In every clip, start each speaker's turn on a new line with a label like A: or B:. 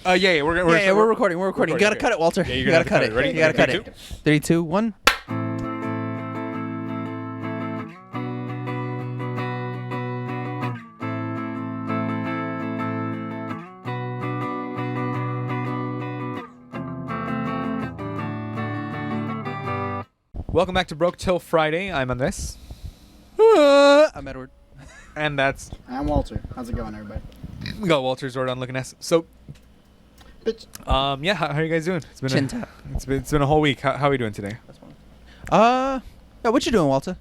A: Yeah,
B: we're recording. We're recording. You gotta cut it, Walter.
A: Yeah,
B: you gotta cut it.
A: Ready?
B: You gotta cut it. 3, 2, 1.
A: Welcome back to Broke Till Friday. I'm on this.
B: I'm Edward.
A: And that's...
C: I'm Walter. How's it going, everybody?
A: We got Walter Zordon looking at us. So...
C: Bitch.
A: Yeah, how are you guys doing? It's been a whole week. How are we doing today?
B: That's fine. Yeah, what you doing, Walter?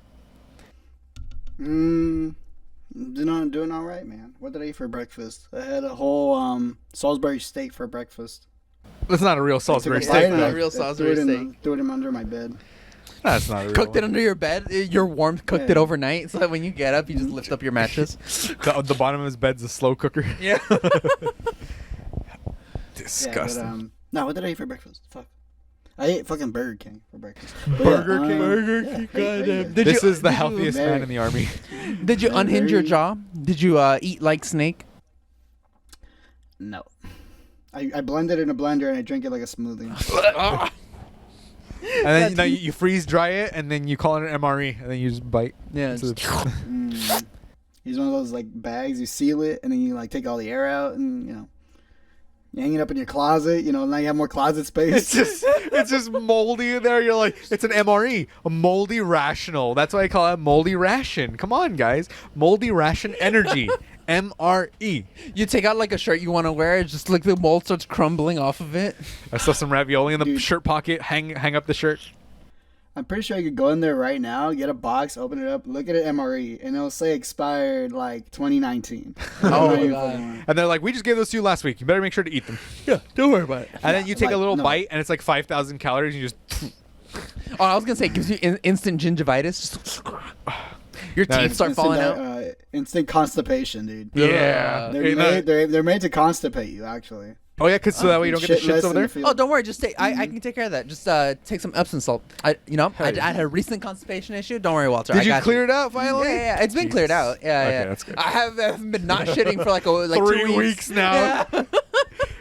C: Doing all right, man. What did I eat for breakfast? I had a whole Salisbury steak for breakfast.
A: That's not a real Salisbury
C: I took a
A: steak,
C: bite and
A: though.
C: I
B: Real Salisbury steak.
C: Threw it in under my bed.
A: That's not a real
B: Cooked it
A: one.
B: under your bed. Your warmth cooked it overnight, so that when you get up, you just lift up your mattress.
A: The bottom of his bed's a slow cooker.
B: Yeah.
A: Disgusting.
C: Yeah, but, no, what did I eat for breakfast? Fuck. I ate fucking Burger King for breakfast.
A: Burger King?
B: Burger
C: yeah,
B: King,
C: hey,
B: goddamn.
C: hey,
A: This is the
B: did you-
A: healthiest man in the army.
B: Did you
C: Very-
B: unhinge your jaw? Did you eat like snake?
C: No. I blend it in a blender and I drink it like a smoothie.
A: And then you freeze dry it, and then you call it an MRE, and then you just bite.
B: Yeah.
A: So
C: Use one of those like bags, you seal it, and then you like take all the air out, and you hang it up in your closet. Now you have more closet space.
A: it's just moldy in there. You're like, it's an MRE, a moldy rational. That's why I call it moldy ration. Come on, guys, moldy ration energy, MRE.
B: You take out like a shirt you want to wear, it's just like the mold starts crumbling off of it.
A: I saw some ravioli in the
C: Dude.
A: shirt pocket. Hang up the shirt.
C: I'm pretty sure you could go in there right now, get a box, open it up, look at it MRE, and it'll say expired like 2019.
B: Oh
C: I'm not
B: my
C: even
B: God.
C: fucking around.
A: And they're like, we just gave those to you last week. You better make sure to eat them.
B: Yeah, don't worry about it.
A: And then you take a little
C: no.
A: bite, and it's like 5,000 calories. And you just
B: Oh, I was gonna say, it gives you instant gingivitis. Your
A: No,
B: teeth
A: it's
B: start falling out.
C: Instant constipation, dude.
A: yeah.
C: They're made to constipate you, actually.
A: Oh yeah, cause so that way you don't get the shits over there.
B: Oh, don't worry. Just take. I can take care of that. Just take some Epsom salt. I had a recent constipation issue. Don't worry, Walter.
A: Did you clear it out finally?
B: Yeah. It's been cleared out. Yeah,
A: Okay,
B: yeah.
A: that's good.
B: I haven't been not shitting for like
A: 3
B: 2
A: weeks now.
B: Yeah.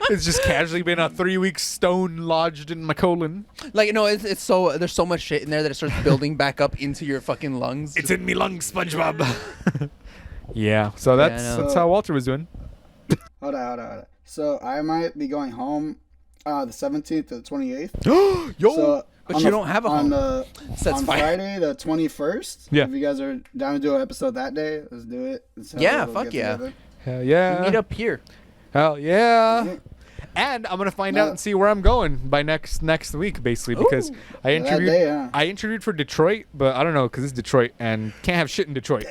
A: It's just casually been a 3-week stone lodged in my colon.
B: It's so there's so much shit in there that it starts building back up into your fucking lungs.
A: It's in me lungs, SpongeBob. Yeah, so
B: I
A: that's
B: know.
A: that's how Walter was doing.
C: Hold on. So I might be going home the 17th to the 28th.
A: Yo,
C: So
B: But
C: on
B: you
C: the-
B: don't have a
C: on
B: home.
C: the on
B: fire.
C: Friday the 21st.
A: Yeah.
C: If you guys are down to do an episode that day, let's do it. Let's have a
B: Yeah,
C: little
B: fuck yeah.
C: get-together.
A: hell yeah,
B: Meet up here.
A: hell yeah.
C: Yeah.
A: And I'm gonna find
C: No.
A: out and see where I'm going by next week, basically, because
B: Ooh.
A: I
C: That
A: interviewed
C: day, huh?
A: I interviewed for Detroit, but I don't know because it's Detroit and can't have shit in Detroit.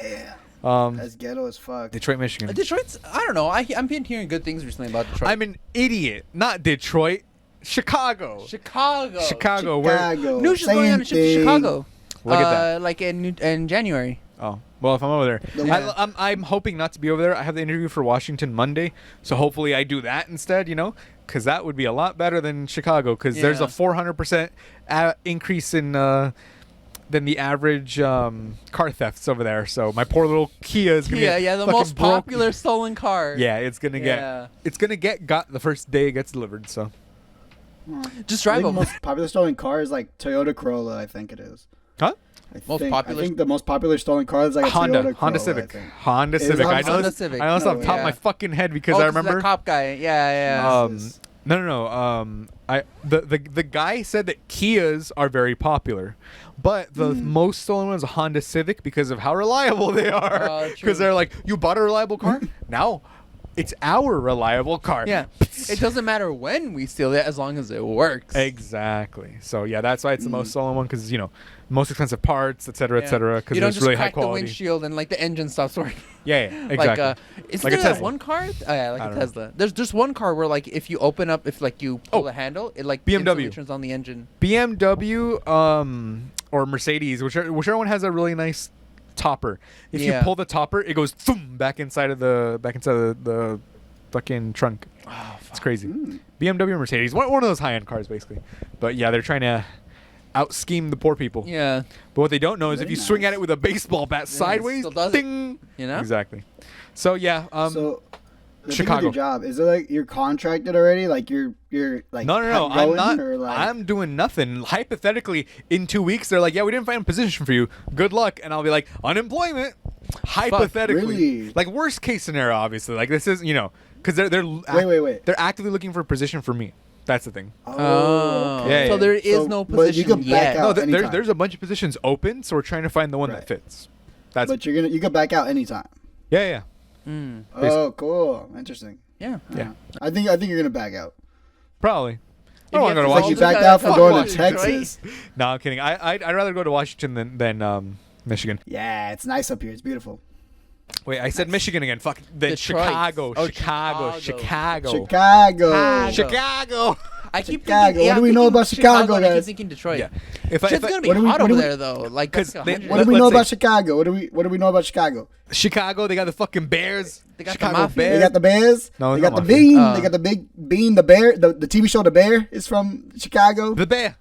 C: That's ghetto as fuck.
A: Detroit, Michigan.
B: Detroit's. I don't know. I'm been hearing good things recently about Detroit.
A: I'm an idiot, not Detroit, Chicago.
B: Chicago.
A: Chicago, where?
C: Chicago.
B: News is going on a
C: Same
B: trip to
C: thing.
B: Chicago.
A: Look at that.
B: Like in January.
A: Oh, well, if I'm over there,
C: Yeah.
A: I'm hoping not to be over there. I have the interview for Washington Monday, so hopefully I do that instead. Because that would be a lot better than Chicago. Because there's
B: Yeah.
A: a 400% increase in than the average car thefts over there. So my poor little Kia is gonna
B: Yeah,
A: get
B: the
A: fucking
B: most
A: broke.
B: popular stolen car.
A: Yeah, it's gonna
B: Yeah.
A: get got the first day it gets delivered. So
B: Just
C: I
B: drive
C: think the
B: them.
C: most popular stolen car is like Toyota Corolla. I think it is.
A: huh?
B: Most
C: I
B: popular-
C: think the most popular stolen car is like a
A: Honda
C: Toyota
A: Honda
C: Corolla,
A: Civic.
C: I think.
A: Honda
C: Is it
A: Civic. I
C: Honda
A: know
B: Honda
A: this.
B: Civic?
A: I know this
C: No
A: off the top of
B: way.
A: my
B: Yeah.
A: fucking head because
B: Oh,
A: I
B: 'cause
A: remember.
B: that cop guy. Yeah.
A: No. The guy said that Kias are very popular, but the most stolen one is a Honda Civic because of how reliable they are.
B: Oh, true.
A: Because they're like, you bought a reliable car, now it's our reliable car.
B: Yeah. It doesn't matter when we steal it as long as it works.
A: Exactly. So yeah, that's why it's the most stolen one because most expensive parts, et cetera, because
B: You don't
A: it's
B: just
A: really high
B: crack the
A: quality.
B: windshield and like the engine stops working.
A: Yeah, exactly.
B: Isn't
A: Like a
B: there that
A: Tesla.
B: one car? Oh yeah, like
A: I
B: a
A: don't know.
B: Tesla. There's one car where like if you open up, if like you pull the handle, it like
A: BMW.
B: instantly turns on the engine.
A: BMW or Mercedes, whichever one has a really nice topper. If you
B: Yeah.
A: pull the topper, it goes boom back inside of the fucking trunk.
B: Oh,
A: It's crazy. BMW or Mercedes, one of those high end cars basically. But yeah, they're trying to out scheme the poor people.
B: Yeah.
A: But what they don't know is if
C: Very
A: you swing
C: nice.
A: at it with a baseball bat sideways,
B: still does it,
A: ding.
B: you know?
A: Exactly. So yeah,
C: So the thing with
A: Chicago.
C: your job, is it like you're contracted already? Like you're like
A: No. I'm
C: going,
A: not.
C: or, like-
A: I'm doing nothing. Hypothetically, in 2 weeks, they're like, "Yeah, we didn't find a position for you. Good luck." And I'll be like, "Unemployment." Hypothetically,
C: really?
A: like worst case scenario, obviously. Like this is, because they're
C: wait.
A: they're actively looking for a position for me. That's the thing.
B: Oh,
C: okay.
A: Yeah,
B: so there is
C: So-
B: no
C: but you
B: position
C: can back
B: yet.
C: out.
A: No,
C: anytime.
A: there's a bunch of positions open, so we're trying to find the one that
C: Right.
A: fits. That's
C: But you can back out anytime.
A: yeah.
B: Mm,
C: Oh, cool. Interesting.
B: yeah.
A: Yeah.
C: I think you're gonna back out.
A: Probably. I
B: If
A: don't
B: you
A: want to go to
B: have to
C: Like
B: go
C: you
A: Washington.
C: backed out from
B: Fuck
C: going to
B: Washington,
C: Texas.
A: No, I'm kidding. I'd rather go to Washington than Michigan.
C: Yeah, it's nice up here. It's beautiful.
A: Wait, I said Michigan again. Fuck. Then
B: Detroit.
A: Chicago.
B: Oh,
A: Chicago.
B: Chicago.
C: Chicago.
A: Chicago.
B: I keep
C: Chicago.
B: thinking. Yeah,
C: What do we
B: I'm
C: know
B: thinking
C: about Chicago,
B: and I keep
C: guys?
B: thinking Detroit.
A: Yeah. If
B: Shit's
A: I,
B: gonna be
C: What do we-
B: hot
C: what
B: over
C: do we-
B: there though. Like
A: 'Cause
B: that's
A: they-
B: 100.
C: What do we
A: Let's
C: know
A: say-
C: about Chicago? What do we know about Chicago?
A: Chicago, they got the fucking Bears.
B: They got the
A: Chicago
B: Mafia.
A: Bears.
C: They got the Bears.
A: No,
C: they
A: not
C: got the
A: Mafia.
C: Bean.
B: Oh.
C: They got the big Bean. The Bear. The TV show The Bear is from Chicago.
A: The Bear.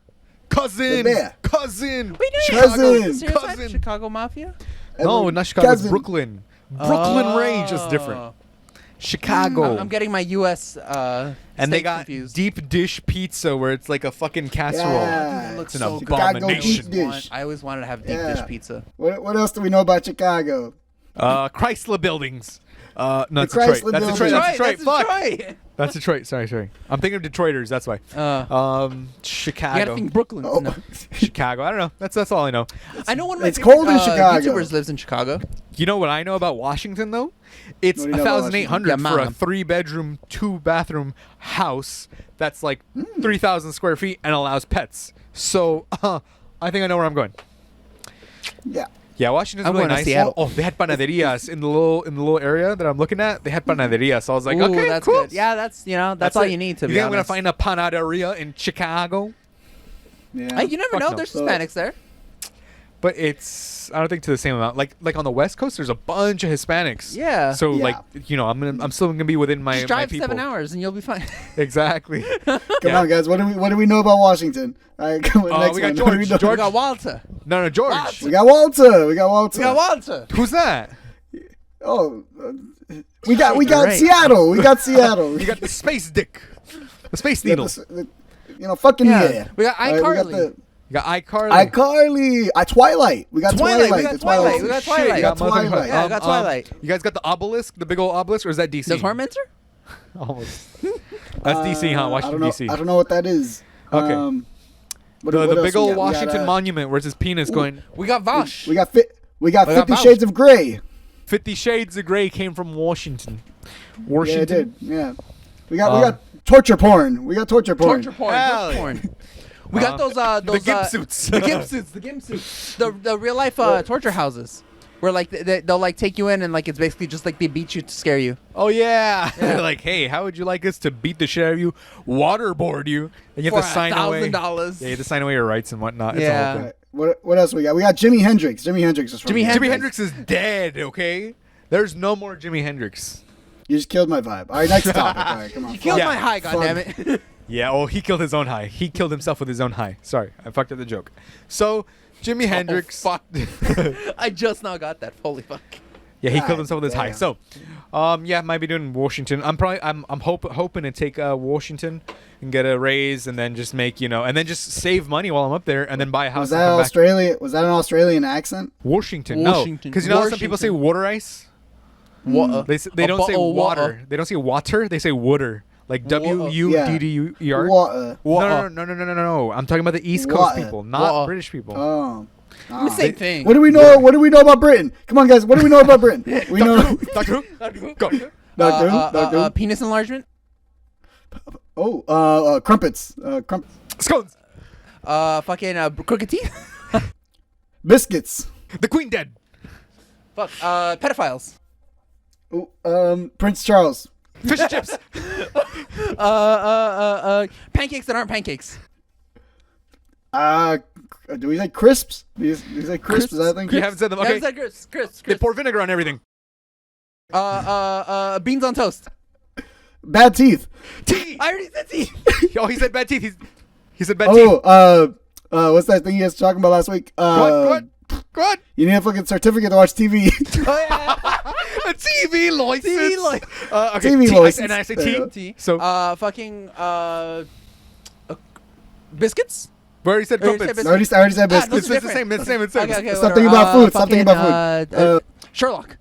A: Cousin.
C: The Bear.
A: Cousin.
B: Wait, no,
C: Cousin.
B: Stereotype
A: Cousin.
B: Chicago Mafia.
A: No, not Chicago. It's
C: Cousin.
A: Brooklyn. Brooklyn Range is different.
B: Oh.
A: Chicago.
B: I'm getting my U.S.
A: and they
B: states
A: got
B: confused.
A: deep dish pizza where it's like a fucking casserole.
C: Yeah.
B: It looks
A: It's an
B: so good.
A: abomination.
C: Deep dish.
B: I always wanted to have deep
C: Yeah.
B: dish pizza.
C: What else do we know about Chicago?
A: Chrysler buildings. No, it's
C: Chrysler
A: Detroit. That's
C: buildings.
A: Detroit. That's Detroit.
B: That's
A: Fuck.
B: Detroit.
A: That's Detroit. Sorry. I'm thinking of Detroiters. That's why.
B: You
A: Chicago.
B: gotta think Brooklyn.
C: Oh.
B: No.
A: Chicago. I don't know. That's all I know.
B: I know one of my
C: It's
B: favorite,
C: cold in Chicago.
B: YouTubers lives in Chicago.
A: You know what I know about Washington though? It's
C: What do you know about
A: 1,800
B: Washington?
A: for
B: Yeah,
A: a 3-bedroom, 2-bathroom house that's like
C: Hmm.
A: 3,000 square feet and allows pets. So I think I know where I'm going.
C: Yeah.
A: Yeah, Washington's
B: I'm
A: really
B: going to
A: nice.
B: Seattle.
A: Oh, they had panaderias in the little area that I'm looking at. They had panaderias. So I was like,
B: Ooh,
A: okay,
B: that's
A: cool.
B: good. Yeah, that's all
A: it.
B: you need to
A: You
B: be
A: think I'm gonna
B: honest.
A: find a panaderia in Chicago?
C: Yeah.
B: You never
A: Fuck
B: know.
A: no.
B: There's
C: So-
B: Hispanics there.
A: But it's I don't think to the same amount. Like on the West Coast, there's a bunch of Hispanics.
B: Yeah.
A: So
C: Yeah.
A: like I'm still gonna be within my
B: Just drive
A: my people.
B: 7 hours and you'll be fine.
A: Exactly.
C: Come
A: Yeah.
C: on, guys. What do we know about Washington? All right, come on, next
A: we got
C: one. What do we
A: George.
C: know?
B: We
A: George.
B: got Walter.
A: No, George.
B: What?
C: We got Walter. We got Walter.
B: We got Walter.
A: Who's that?
C: Oh, we got
B: Right.
C: Seattle. We got Seattle.
A: You got the space dick, the space
C: We got
A: needle.
C: fucking
B: Yeah.
C: yeah.
B: We got iCarly.
A: You got iCarly.
C: iCarly. Twilight. We got Twilight.
B: We got
C: The
B: Twilight. We got
A: Shit,
B: Twilight.
A: you got
C: Twilight.
A: motherfucking-
B: Yeah, I got Twilight.
A: You guys got the obelisk, the big old obelisk, or is that DC?
B: The Tormentor?
A: Almost. That's DC, huh?
C: I
A: Washington
C: don't know.
A: DC.
C: I don't know what that is.
A: Okay.
C: What
A: the
C: else
A: big
C: we
A: old
C: got?
A: Washington
C: we got,
A: monument where it's his penis going.
B: We got Vosh.
C: We got Fifty
B: We got
C: Shades of Grey.
A: 50 Shades of Grey came from Washington.
C: Yeah,
A: Washington.
C: it did. Yeah. We got torture porn. We got torture porn.
B: Torture porn.
A: Hell
B: Torture
A: yeah.
B: porn. We got those
A: the gimp suits.
B: The gimp suits. The gimp suits. The real life torture houses. Where like they'll like take you in and like it's basically just like they beat you to scare you.
A: Oh yeah.
B: Yeah.
A: Like, hey, how would you like us to beat the shit out of you, waterboard you, and you have to sign away?
B: $1,000.
A: Yeah, you have to sign away your rights and whatnot. It's a
B: Yeah.
A: whole thing.
C: Right. What else we got? We got Jimi Hendrix. Jimi Hendrix is from
B: Jimi
C: here.
A: Jimi Hendrix is dead. Okay. There's no more Jimi Hendrix.
C: You just killed my vibe. All right, next topic. All right, come on.
B: You killed
A: Yeah.
B: my high, goddammit.
A: Yeah. Oh, he killed his own high. He killed himself with his own high. Sorry, I fucked up the joke. So, Jimi Hendrix.
B: Fuck. I just now got that. Holy fuck.
A: Yeah, he
C: God
A: killed himself with his high.
C: damn.
A: So, yeah, might be doing Washington. I'm hoping to take Washington and get a raise, and then just make and then just save money while I'm up there, and then buy a house.
C: Was
A: and
C: that
A: come back.
C: Australia? Was that an Australian accent?
A: Washington? No,
B: Washington.
A: because you know how some people say water ice.
B: What?
A: They don't say water. They don't say water. They say water. Like WUDDER.
C: Water.
A: No. I'm talking about the East Coast
C: Water.
A: people, not
B: Water.
A: British people.
C: Oh.
B: The same thing.
C: What do we know? What do we know about Britain? Come on, guys. What do we know about Britain? We know.
A: Doctor Who? Go.
C: Doctor Who? Doctor Who?
B: Penis enlargement.
C: Oh, crumpets. Crumpets.
A: Scones.
B: Fucking crooked teeth.
C: Biscuits.
A: The Queen dead.
B: Fuck. Pedophiles.
C: Ooh, Prince Charles.
A: Fish and chips.
B: Pancakes that aren't pancakes.
C: Do we say crisps? Do you say crisps? I think.
A: You haven't said them. Okay.
B: Chris.
A: They pour vinegar on everything.
B: Beans on toast.
C: Bad teeth.
A: Tea.
B: I already said teeth.
A: Oh, he said bad teeth. He said bad teeth.
C: What's that thing you guys were talking about last week?
A: Go Go on.
C: You need a fucking certificate to watch TV.
B: Oh yeah.
A: A TV license.
B: TV license.
A: Okay,
C: TV
A: T,
C: license.
A: and I say
C: There you
A: T.
C: go.
B: T.
A: So
B: Fucking biscuits.
A: we already said
B: Or you said
A: crumpets.
B: biscuits.
C: I already said
B: those
C: biscuits.
B: are
A: It's the same. It's the same. It's the same.
B: Okay, okay,
C: Something
B: whatever.
C: about food, something about food.
B: Sherlock.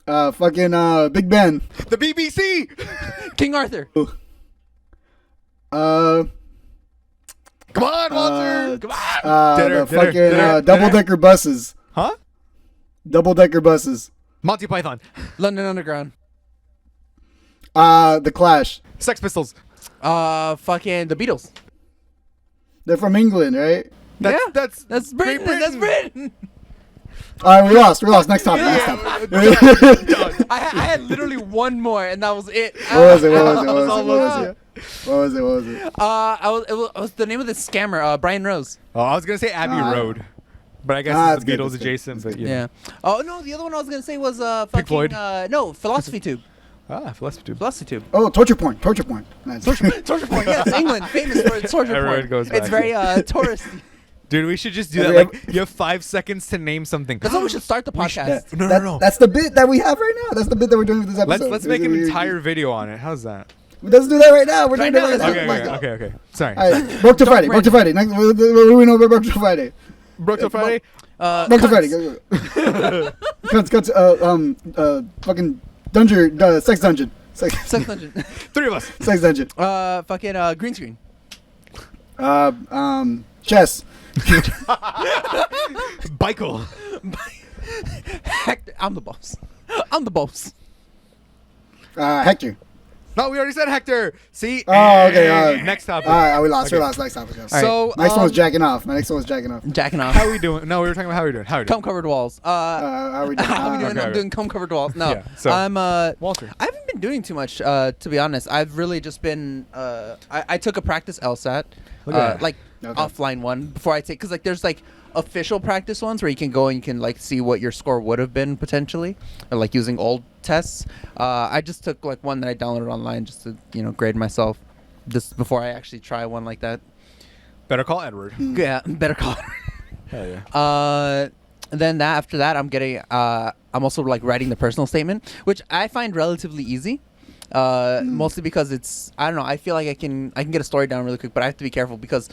C: Fucking Big Ben.
A: The BBC.
B: King Arthur.
C: Uh,
A: Come on, Walter.
C: Uh,
A: Come on.
C: the fucking double-decker buses.
A: Huh?
C: Double-decker buses.
A: Monty Python.
B: London Underground.
C: The Clash.
A: Sex Pistols.
B: Fucking the Beatles.
C: They're from England, right?
A: That's,
B: Yeah.
A: that's
B: That's
A: Great
B: Britain. That's Britain.
C: All right, we lost. Next topic. Next topic.
B: I had literally one more, and that was it.
C: What was it?
A: That was almost it.
C: What was it?
B: It was the name of the scammer, Brian Rose.
A: Oh, I was gonna say Abbey Road, but I guess
C: Ah,
A: it's the
C: that's good,
A: Beatles
C: that's good,
A: adjacent.
C: that's
A: But
C: good.
A: yeah.
B: Oh no, the other one I was gonna say was fucking
A: Floyd.
B: no, Philosophy Tube.
A: Philosophy Tube.
B: Philosophy Tube.
C: Oh, torture point. Nice.
B: Torture porn. Yes, England, famous for its torture
A: Everyone
B: porn.
A: goes
B: It's
A: back.
B: very touristy.
A: Dude, we should just do
C: Every-
A: that. Like, you have 5 seconds to name something.
B: That's how we should start the podcast.
A: No.
C: That's the bit that we have right now. That's the bit that we're doing with this episode.
A: Let's make an entire video on it. How's that?
C: Let's do that right now. We're doing
B: Right
C: that
B: now,
C: right now.
A: Okay. Sorry.
C: All right, Broke to Friday. Broke to Friday. Next, what do we know about Broke to Friday?
A: Broke till Friday.
C: Broke to Friday. Go. Cunts. Fucking dungeon. Sex dungeon.
B: Sex Dungeon.
A: 3 of us.
C: Sex dungeon.
B: Fucking green screen.
C: Chess.
A: Michael.
B: Hector, I'm the boss. I'm the boss.
C: Hector.
A: No, we already said Hector. See?
C: Oh, okay.
A: Next topic.
C: All right, we lost.
A: Okay.
C: We lost. Next topic. Go.
A: So,
C: Next one was jacking off. My next one was jacking off.
B: Jacking off.
A: how are we doing? No, we were talking about how we doing. How are we doing?
B: Cum covered walls.
C: How are we doing?
B: How we doing?
A: okay,
B: I'm
A: okay.
B: doing cum covered walls. No,
A: Yeah, so-
B: I'm
A: Walter.
B: I haven't been doing too much, to be honest. I've really just been. I took a practice LSAT,
A: Look at that.
B: like
C: Okay.
B: offline one before I take, because like there's like official practice ones where you can go and you can like see what your score would have been potentially, or like using old tests. I just took like one that I downloaded online just to grade myself, just before I actually try one like that.
A: Better call Edward.
B: Yeah, better call.
A: Hell yeah.
B: Then after that, I'm getting. I'm also like writing the personal statement, which I find relatively easy. Mostly because it's, I don't know, I feel like I can get a story down really quick, but I have to be careful because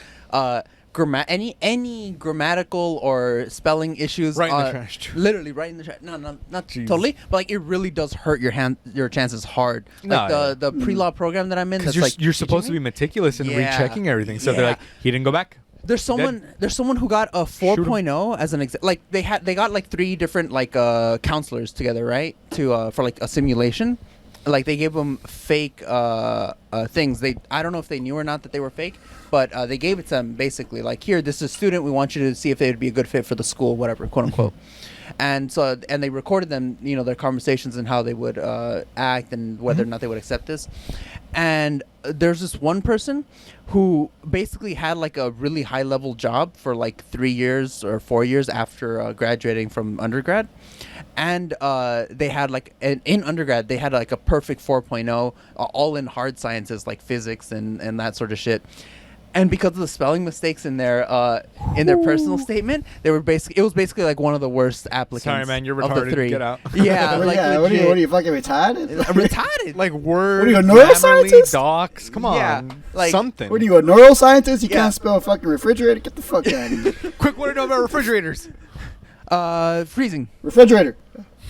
B: any grammatical or spelling issues,
A: Right in the trash.
B: literally right in the trash. No, not
A: Jeez.
B: totally, but like it really does hurt your chances hard.
A: No,
B: Like
A: yeah.
B: the pre-law program that I'm in,
A: Because
B: that's
A: you're
B: like
A: supposed to be
B: teaching me.
A: meticulous in
B: Yeah.
A: rechecking everything. So they're
B: Yeah.
A: like, he didn't go back.
B: There's someone who got a 4.0 as an like they got like 3 different like counselors together, right? To for like a simulation. Like they gave them fake things. I don't know if they knew or not that they were fake, but they gave it to them basically like, here, this is a student. We want you to see if they would be a good fit for the school, whatever, quote unquote. And they recorded them, their conversations and how they would act and whether or not they would accept this. And there's this one person who basically had like a really high level job for like 3 years or 4 years after graduating from undergrad. And they had like in undergrad they had like a perfect 4.0, all in hard sciences like physics and that sort of shit. And because of the spelling mistakes in their personal statement, it was basically like one of the worst applicants.
A: Sorry, man, you're
B: of the
A: retarded.
B: 3.
A: Get out.
B: Yeah, like
C: What are
B: legit.
C: you fucking retarded?
B: Retarded.
A: Like word,
C: What are you, a
A: Grammarly,
C: neuroscientist?
A: docs. Come on.
B: Yeah, like-
A: something.
C: What are you, a neuroscientist? You
B: Yeah.
C: can't spell fucking refrigerator? Get the fuck out of here.
A: Quick, what do you know about refrigerators?
B: Freezing.
C: Refrigerator.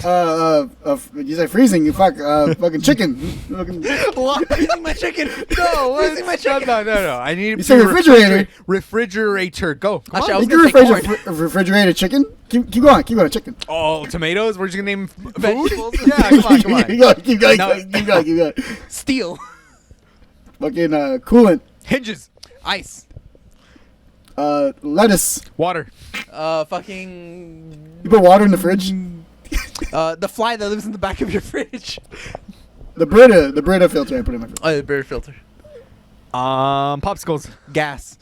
C: You say freezing, you fucking chicken. Fucking-
B: Freezing my chicken.
A: No, what?
B: Freezing my chicken.
A: No. I need
C: You say refrigerator.
A: Refrigerator. Go. Come
B: Actually, I
A: on.
B: was
C: You can
B: gonna say
C: refrigerated chicken? Keep going, chicken.
A: Oh, tomatoes. We're just gonna name food.
B: Vegetables.
A: Yeah, come on, come on.
C: Keep going,
A: No.
C: keep going.
B: Steel.
C: Fucking coolant.
A: Hinges.
B: Ice.
C: Lettuce.
A: Water.
B: Fucking.
C: You put water in the fridge.
B: The fly that lives in the back of your fridge.
C: The Brita filter I put in my fridge.
B: The beer filter.
A: Popsicles.
B: Gas.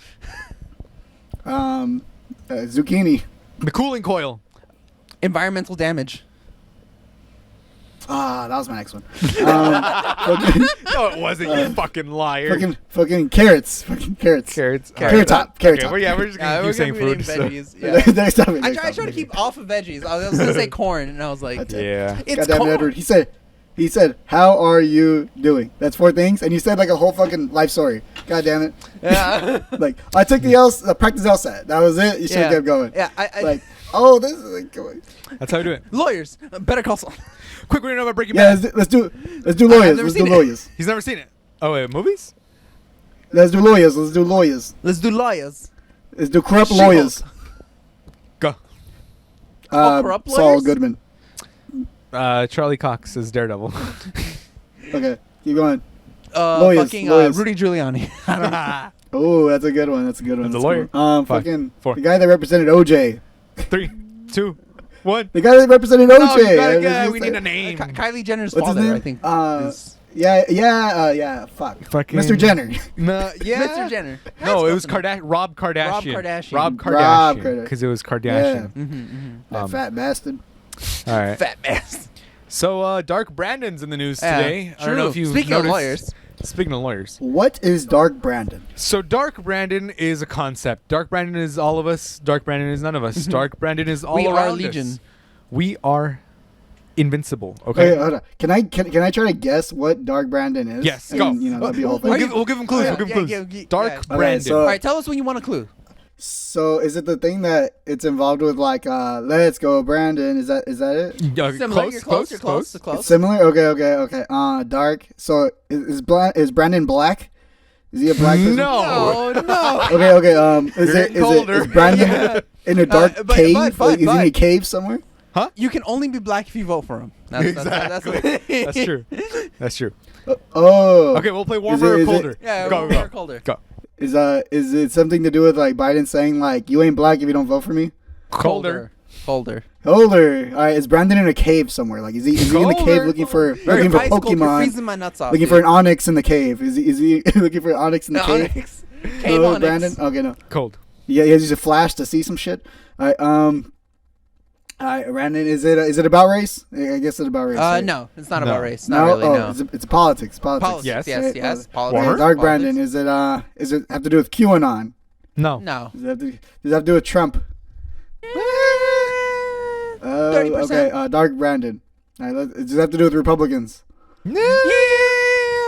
C: Zucchini.
A: The cooling coil.
B: Environmental damage.
C: That was my next one. Fucking,
A: No, it wasn't. You fucking liar.
C: fucking carrots. Fucking carrots.
A: Carrots.
C: Carrot top. Carrot
A: Okay,
C: top.
A: well, yeah, we're just gonna keep saying
B: we're gonna be
A: food.
B: eating
A: So.
B: veggies. Yeah.
C: Next topic.
B: I
C: Next
B: tried to
C: topic.
B: keep off of veggies. I was gonna say corn, and I was like,
A: Yeah.
B: it's
C: Goddamn
B: corn.
C: Edward. He said, how are you doing? That's 4 things, and you said like a whole fucking life story. God damn it!
B: Yeah.
C: Like I took the practice LSAT. That was it. You should have kept going.
B: Yeah. I
C: Like, oh, this is like going.
A: That's how we do it.
B: lawyers. Better call Saul.
A: Quick, we're gonna know about Breaking
C: Yeah,
A: Bad.
C: let's do
B: I've
C: lawyers.
B: never
C: Let's do
B: seen it.
C: lawyers.
A: He's never seen it. Oh wait, movies?
C: Let's do lawyers. Let's do lawyers.
B: Let's do lawyers.
C: Let's do corrupt
B: She-Hulk.
C: lawyers.
A: Go.
B: corrupt
C: Saul
B: lawyers?
C: Goodman.
A: Charlie Cox is Daredevil.
C: Okay, keep going. Lawyers,
B: Fucking
C: lawyers.
B: Rudy Giuliani. I don't know.
C: Oh, that's a good one. That's a good one.
A: That's a
C: good
A: lawyer.
C: one.
A: Five,
C: Fucking
A: 4.
C: the guy that represented OJ.
A: 3, 2, 1.
C: The guy that represented OJ.
A: No, you gotta
C: I was
A: get,
C: gonna
A: we
C: say-
A: need a name.
B: Kylie Jenner's
C: What's his
B: father,
C: name?
B: I think. is
C: Yeah. Fuck.
A: Fucking
C: Mr. Jenner.
A: No, yeah.
B: Mr. Jenner.
A: No, it was Rob Kardashian. Rob Kardashian. Because it was Kardashian.
C: That fat bastard.
A: All right.
B: Fat ass.
A: So Dark Brandon's in the news today. I don't know
B: True.
A: if you've
B: Speaking
A: noticed.
B: of lawyers.
A: Speaking of lawyers.
C: What is Dark Brandon?
A: So Dark Brandon is a concept. Dark Brandon is all of us. Dark Brandon is none of us. Dark Brandon is all
B: We
A: around
B: are
A: us.
B: Legion.
A: We are invincible. Okay.
C: Okay, hold on. Can I try to guess what Dark Brandon is?
A: Yes,
C: And,
A: go.
C: You know, that'd be a whole
A: We'll
C: thing.
A: give him clues.
B: Yeah,
A: We'll give him
B: yeah,
A: clues.
B: yeah,
A: Dark
B: yeah.
C: Okay,
A: Brandon.
C: so-
B: All right, tell us when you want a clue.
C: So is it the thing that it's involved with like let's go Brandon? Is that it?
B: Similar. You're close. You're close. You're close.
C: It's similar? Okay. Dark. So is Brandon black? Is he a black person?
A: No.
B: Oh no.
C: Okay. Is
A: You're
C: it
A: getting colder.
C: is Brandon
B: Yeah.
C: in a dark
B: but-
C: cave?
B: but-
C: Like, is he in a
B: but-
C: cave somewhere?
B: You can only be black if you vote for him.
A: Exactly. That's true. That's true.
C: Oh.
A: Okay, we'll play
C: Is
A: warmer
C: it-
A: or
C: is it-
A: colder.
B: Yeah,
A: go,
B: warmer
A: go,
B: or colder.
A: go.
C: Is it something to do with like Biden saying like you ain't black if you don't vote for me?
A: Colder.
B: Colder.
C: Older. All right. Is Brandon in a cave somewhere? Like is he in the cave
A: Colder.
C: looking for
B: Very bicycle, You're
C: Pokemon?
B: freezing my nuts off.
C: Looking for an onyx in the cave. Is he looking for an onyx in the cave?
B: Onyx. Cave
C: No,
B: Onyx.
C: Brandon. Okay, no.
A: Cold.
C: Yeah, he has to use a flash to see some shit. All right, Brandon. Is it about race? I guess it's about race. right?
B: No, it's not
A: No.
B: about race. Not really. No.
C: It's politics.
B: Politics.
A: Yes.
B: Yes.
C: Right,
B: Yes.
C: politics.
B: Politics.
C: Dark
B: Politics.
C: Brandon. Is it have to do with QAnon?
A: No.
B: No.
C: Does it have to do with Trump?
B: 30%.
C: Okay, Dark Brandon. All right, does it have to do with Republicans?
B: Yeah.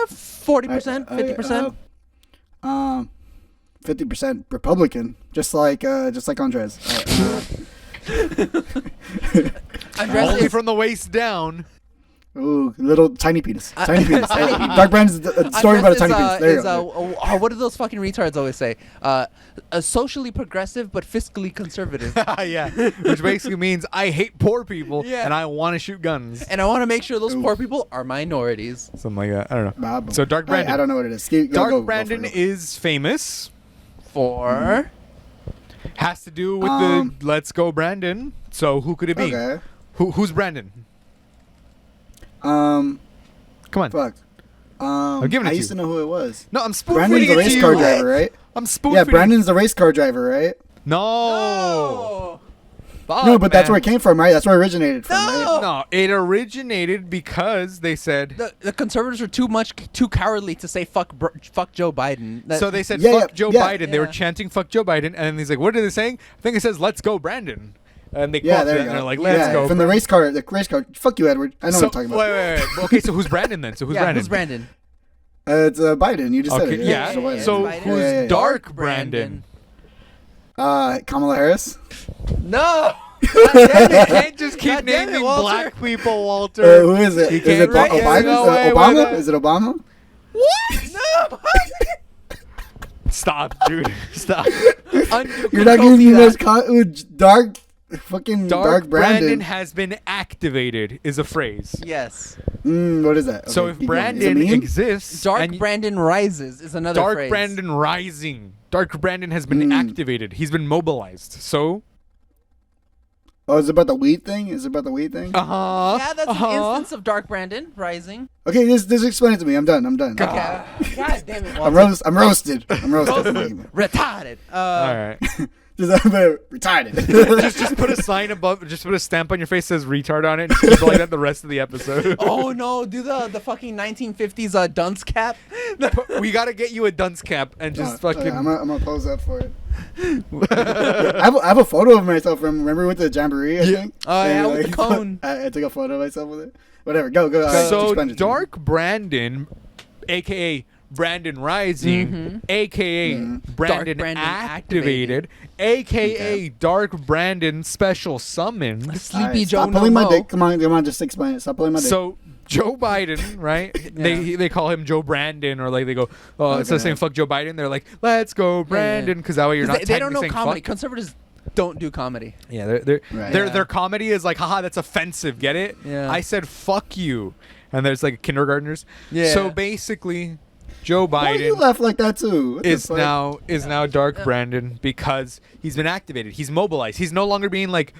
B: 40%. 50%.
C: 50% Republican, just like Andres.
B: Andres
A: Only
B: is-
A: from the waist down.
C: Ooh, little tiny penis. Tiny penis. Dark Brandon's a story
B: Andres
C: about a tiny
B: is,
C: penis. There you
B: is,
C: go.
B: what do those fucking retards always say? Socially progressive but fiscally conservative.
A: Yeah. Which basically means I hate poor people
B: Yeah.
A: and I want to shoot guns.
B: And I want to make sure those poor people are minorities.
A: Something like that. I don't know.
C: Bob.
A: So Dark Brandon.
C: I don't know what it is.
A: Dark Brandon is famous.
B: For
A: Has to do with
C: Um,
A: the Let's Go Brandon. So who could it be?
C: Okay.
A: Who's Brandon?
C: Um.
A: Come on.
C: Fuck.
A: I'm giving it
C: I
A: to
C: used
A: you.
C: to know who it was.
A: No, I'm spoon
C: Brandon's
A: feeding
C: the
A: it to
C: race
A: you.
C: car driver, right?
A: I'm spoon
C: Yeah,
A: feeding.
C: Brandon's the race car driver, right?
A: No. Fuck,
C: No, but that's
A: man.
C: where it came from, right? That's where it originated from, right?
A: No, it originated because they said.
B: the conservatives are too cowardly to say fuck Joe Biden.
A: So they said
C: Yeah,
A: fuck
C: yeah,
A: Joe
C: yeah.
A: Biden. They were
B: Yeah.
A: chanting fuck Joe Biden, and then he's like, "What are they saying?" I think it says "Let's go Brandon," and they
C: Yeah,
A: quote
C: there
A: that,
C: you
A: and they're
C: go.
A: like, "Let's
C: yeah,
A: go."
C: from the race car. Fuck you, Edward. I know
A: so,
C: what I'm talking about.
A: Wait. Okay, so who's Brandon then? So who's
B: yeah,
A: Brandon?
B: who's Brandon?
C: It's Biden. You just said
A: Okay,
C: it.
A: yeah.
C: So,
B: yeah,
A: So
B: Biden.
A: who's
C: Yeah, yeah, yeah.
A: Dark Brandon?
C: Kamala Harris.
B: No.
A: You can't just keep
B: God damn it,
A: naming
B: Walter.
A: black people, Walter.
C: Who is it?
A: You
C: Is
A: can't
C: it
A: get
C: Obama?
A: away with
C: Obama?
A: it.
C: Is it Obama?
B: What? No.
A: Stop, dude. Stop.
C: You're not giving me this dark, fucking
A: Dark Brandon
C: Brandon.
A: has been activated is a phrase.
B: Yes.
C: What is that?
A: So
C: Okay,
A: if
C: keep going. Is it
A: Brandon
C: a meme?
A: exists,
B: Dark
A: and
B: Brandon rises is another
A: Dark
B: phrase.
A: Brandon rising. Dark Brandon has been activated. He's been mobilized. So.
C: Oh, is it about the weed thing? Is it about the weed thing?
B: Yeah, that's an instance of Dark Brandon rising.
C: Okay, just explain it to me. I'm done.
B: Okay. God damn it,
C: I'm
B: Walter.
C: roasted. I'm roasted.
B: Retarded.
A: All right.
C: Just retarded.
A: just put a sign above. Just put a stamp on your face that says retard on it. And keep it like that the rest of the episode.
B: Oh no, do the fucking 1950s dunce cap.
A: We gotta get you a dunce cap and just fucking.
C: I'm gonna pose up for it. I have a photo of myself from. Remember with the jamboree? I think.
B: Oh yeah,
C: And,
B: with the cone.
C: I took a photo of myself with it. Whatever. Go.
A: So
C: explain it to me.
A: Dark Brandon, aka Brandon Rising, aka Brandon,
B: Brandon
A: Activated, aka Dark Brandon Special Summoned.
B: Sleepy
C: Alright,
B: Joe.
C: Stop pulling my dick. Come on, just explain it. Stop pulling my dick.
A: So Joe Biden, right? They call him Joe Brandon, or like they go, oh, instead of saying fuck Joe Biden, they're like, let's go Brandon, because that way you're not.
B: They don't know
A: saying
B: comedy.
A: fuck.
B: Conservatives don't do comedy.
A: Yeah, their comedy is like, haha, that's offensive. Get it?
B: Yeah.
A: I said fuck you, and there's like kindergartners.
B: Yeah.
A: So basically, Joe
C: Why you
A: Biden
C: laugh like that too? What the
A: is
C: fuck?
A: now Dark Brandon because he's been activated. He's mobilized. He's no longer being like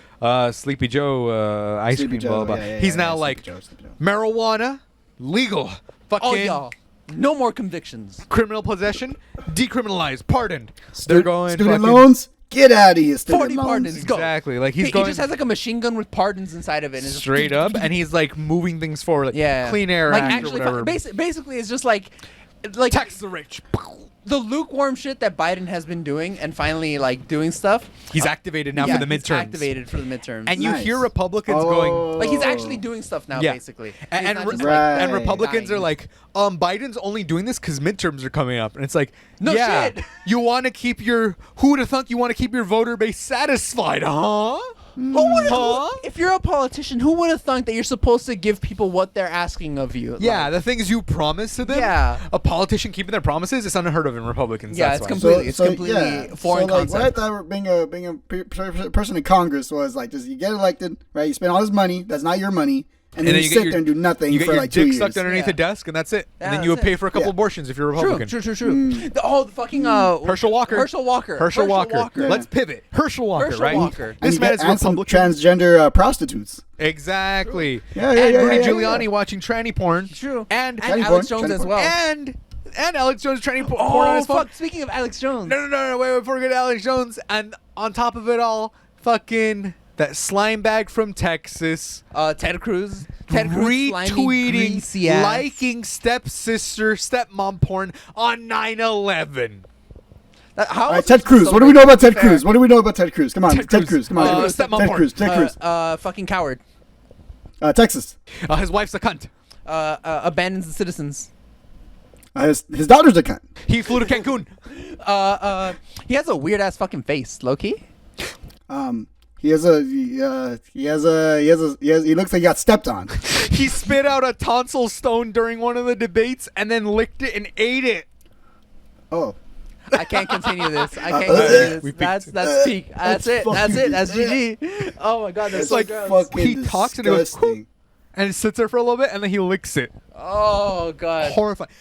A: Sleepy Joe, ice
C: Sleepy
A: cream,
C: Joe,
A: blah blah.
C: yeah,
A: He's
C: yeah,
A: now
C: Sleepy
A: like
C: Joe, Sleepy Joe.
A: marijuana legal. Fucking
B: Oh y'all, no more convictions.
A: criminal possession decriminalized, pardoned. They're going
C: student
A: fucking-
C: loans. Get out of here, student
B: 40
C: loans.
B: pardons. Go.
A: Exactly. Like
B: He
A: he's going
B: just has like a machine gun with pardons inside of it. And it's just-
A: straight up, and he's like moving things forward. Like,
B: Yeah.
A: Clean Air
B: like
A: Act
B: actually,
A: or whatever.
B: basically, it's just like
A: Tax the rich.
B: the lukewarm shit that Biden has been doing, and finally like doing stuff.
A: He's activated now
B: Yeah,
A: for the
B: he's
A: midterms.
B: activated for the midterms.
A: And you
C: Nice.
A: hear Republicans going,
B: like he's actually doing stuff now,
A: Yeah.
B: basically.
A: and,
B: He's not just,
C: Right.
A: and Republicans
B: dying.
A: are like, Biden's only doing this because midterms are coming up, and it's like,
B: No
A: yeah,
B: shit.
A: you want to keep your who would have thunk you want to keep your voter base satisfied, huh?
B: Who would
A: Huh?
B: if you're a politician, who would have thought that you're supposed to give people what they're asking of you?
A: Yeah,
B: Like,
A: the things you promise to them.
B: Yeah.
A: A politician keeping their promises is unheard of in Republicans.
B: Yeah,
A: that's
B: it's
A: why.
B: completely foreign
C: so, like,
B: concept.
C: What I thought being a person in Congress was like, just you get elected, right? You spend all this money that's not your money, and then you
A: get
C: sit
A: your-
C: there and do nothing
A: You get
C: for
A: your
C: like 2
A: dick
C: years.
A: sucked underneath
B: Yeah.
A: a desk, and that's it.
B: Yeah,
A: And then you would
B: that's
A: pay
B: it.
A: for a couple
C: Yeah.
A: abortions if you're a
B: True,
A: Republican.
B: true. The fucking
A: Herschel Walker.
B: Herschel Walker.
A: Herschel Walker.
C: Yeah.
A: Let's pivot. Herschel Walker,
B: Herschel
A: right?
B: Walker.
C: And
A: This
C: you
A: man
C: get
A: is
C: and some
A: Republican.
C: transgender prostitutes.
A: Exactly.
C: Yeah,
A: and
C: yeah,
A: Rudy
C: yeah, yeah,
A: Giuliani
C: yeah.
A: watching tranny porn.
B: True.
A: And
C: Tranny
B: Alex
C: porn,
B: Jones
C: tranny
B: as
C: porn.
B: well.
A: and Alex Jones tranny porn on
B: Oh
A: his phone.
B: fuck! Speaking of Alex Jones,
A: No, wait, before we get to Alex Jones, and on top of it all, fucking that slime bag from Texas.
B: Ted Cruz, slimy,
A: Retweeting,
B: greasy ass.
A: liking stepsister, stepmom porn on 9/11.
B: How
C: All right,
B: else
C: Ted
B: is
C: Cruz.
B: so
C: What do we know about Ted
B: fair?
C: Cruz? What do we know about Ted Cruz? Come on,
A: Ted
C: Ted
A: Cruz.
C: Cruz. Come on,
A: Stepmom
C: Ted
A: porn.
C: Cruz. Ted Cruz.
B: Fucking coward.
C: Texas.
A: His wife's a cunt.
B: Abandons the citizens.
C: His daughter's a cunt.
A: He flew to Cancun.
B: He has a weird ass fucking face, Loki.
C: He looks like he got stepped on.
A: He spit out a tonsil stone during one of the debates and then licked it and ate it.
C: Oh.
B: I can't continue this. I can't
A: We
B: continue this.
A: peaked.
B: That's peak. That's it. That's
C: fucking
B: it. That's GG. Oh my god, that's
C: It's
B: so
C: like
B: gross.
C: fucking
A: He talks and he goes,
C: disgusting.
A: And it sits there for a little bit and then he licks it.
B: Oh god.
A: Horrifying.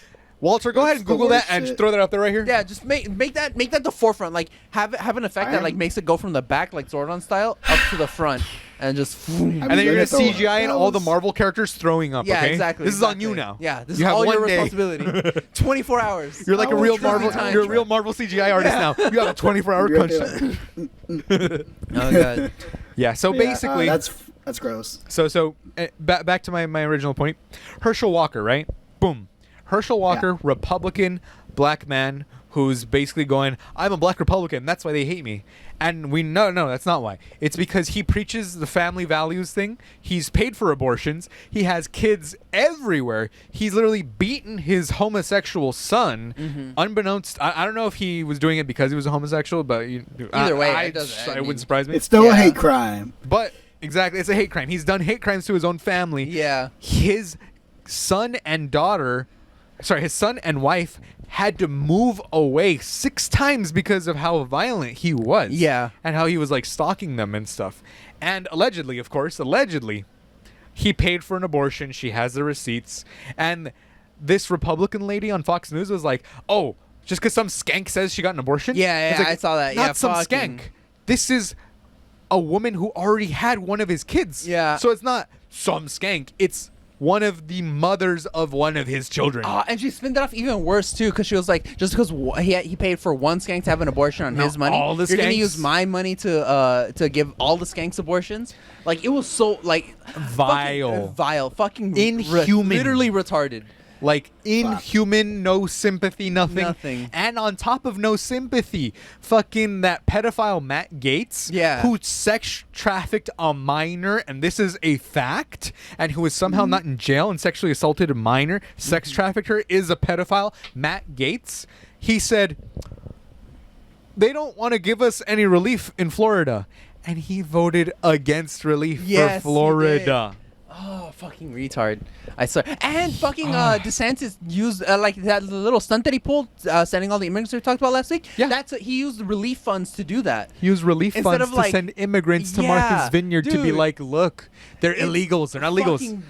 A: Walter, go ahead and
C: That's the
A: Google that
C: worst
A: and
C: shit.
A: throw that up there right here.
B: Yeah, just make that the forefront. Like have an effect that like makes it go from the back like Zordon style up to the front and just.
A: And then you're gonna CGI in all the
C: Marvel.
A: Marvel characters throwing up.
B: Yeah,
A: okay?
B: exactly.
A: This is on you
B: exactly.
A: now.
B: Yeah, this
A: You
B: is
A: have
B: all your
A: one day.
B: responsibility. 24 hours.
A: You're like
C: I
A: a
C: will
A: real
C: try.
A: Marvel.
B: Time.
A: You're a real Marvel CGI artist now. You have a 24-hour crunch time.
B: Oh god.
A: Yeah. So basically,
C: that's gross.
A: So back to my original point. Herschel Walker, right? Boom. Herschel Walker, Republican, black man who's basically going, I'm a black Republican, that's why they hate me. And we know, no, that's not why. It's because he preaches the family values thing. He's paid for abortions. He has kids everywhere. He's literally beaten his homosexual son, unbeknownst. I don't know if he was doing it because he was a homosexual, but
B: Either way, it doesn't- I
A: it
B: mean-
A: wouldn't surprise me.
C: It's still a
B: Yeah.
C: hate crime.
A: But exactly, it's a hate crime. He's done hate crimes to his own family.
B: Yeah.
A: His son and wife had to move away 6 times because of how violent he was.
B: Yeah.
A: And how he was like stalking them and stuff. And allegedly, of course, he paid for an abortion. She has the receipts. And this Republican lady on Fox News was like, oh, just because some skank says she got an abortion?
B: Yeah,
A: It's
B: yeah, I saw that.
A: Not
B: Yeah,
A: some
B: fucking-
A: skank. This is a woman who already had one of his kids.
B: Yeah.
A: So it's not some skank. It's one of the mothers of one of his children.
B: And she spun it off even worse too, because she was like, just because he paid for one skank to have an abortion on his money,
A: all the
B: you're gonna
A: skanks?
B: use my money to give all the skanks abortions. Like, it was so like vile, fucking
A: Inhuman.
B: literally retarded.
A: Like, inhuman, no sympathy, nothing. And on top of no sympathy, fucking that pedophile Matt Gaetz,
B: Yeah.
A: who sex trafficked a minor, and this is a fact, and who was somehow not in jail and sexually assaulted a minor, sex trafficked her, is a pedophile. Matt Gaetz, he said, they don't want to give us any relief in Florida. And he voted against relief
B: Yes,
A: for
B: he
A: Florida.
B: Oh, fucking retard! I swear. And fucking DeSantis used like that little stunt that he pulled, sending all the immigrants we talked about last week.
A: Yeah.
B: He used relief funds to do that.
A: He used relief
B: Instead
A: funds
B: of, like,
A: to send immigrants to
B: yeah,
A: Martha's Vineyard to be
B: dude.
A: like, look, they're illegals. They're not legals.
B: Fucking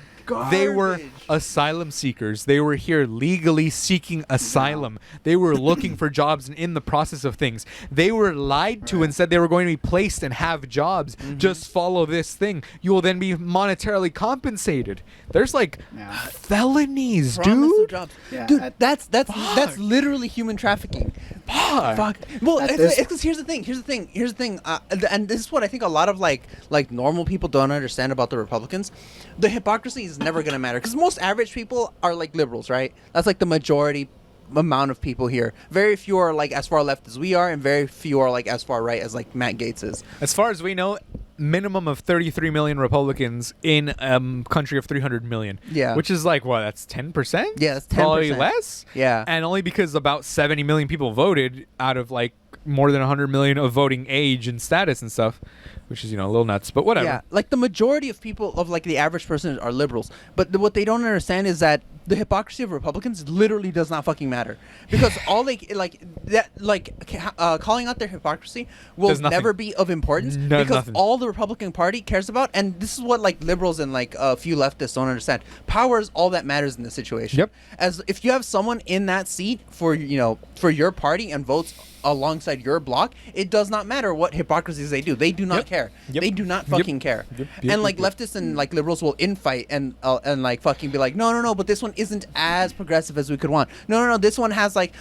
A: They were
B: garbage.
A: asylum seekers. They were here legally seeking asylum. They were looking for jobs and in the process of things. They were lied to and said they were going to be placed and have jobs. Just follow this thing. You will then be monetarily compensated. There's like
C: Yeah.
A: felonies,
B: Promise of
A: dude.
B: jobs.
C: Yeah,
B: Dude, that's literally human trafficking. Fuck. Well,
C: At
B: it's
C: this-
B: because here's the thing. And this is what I think a lot of like normal people don't understand about the Republicans. The hypocrisy is never gonna matter because most average people are like liberals, right? That's like the majority amount of people here. Very few are like as far left as we are, and very few are like as far right as like Matt Gaetz is.
A: As far as we know, minimum of 33 million Republicans in a country of 300 million.
B: Yeah.
A: Which is like, what, that's 10%?
B: Yeah, that's 10%.
A: Probably less?
B: Yeah.
A: And only because about 70 million people voted out of like more than 100 million of voting age and status and stuff, which is, a little nuts, but whatever.
B: Yeah, like the majority of people of like the average person are liberals, but what they don't understand is that the hypocrisy of Republicans literally does not fucking matter because all they calling out their hypocrisy will
A: Does nothing.
B: never be of importance
A: No,
B: because
A: nothing.
B: all the Republican Party cares about, and this is what like liberals and like a few leftists don't understand. Power is all that matters in this situation.
A: Yep.
B: As if you have someone in that seat for your party and votes alongside your block, it does not matter what hypocrisies they do. They do not
A: Yep.
B: care.
A: Yep.
B: They do not
A: Yep.
B: fucking care.
A: Yep.
B: And like leftists and like liberals will infight and like fucking be like, no, but this one isn't as progressive as we could want. No, this one has like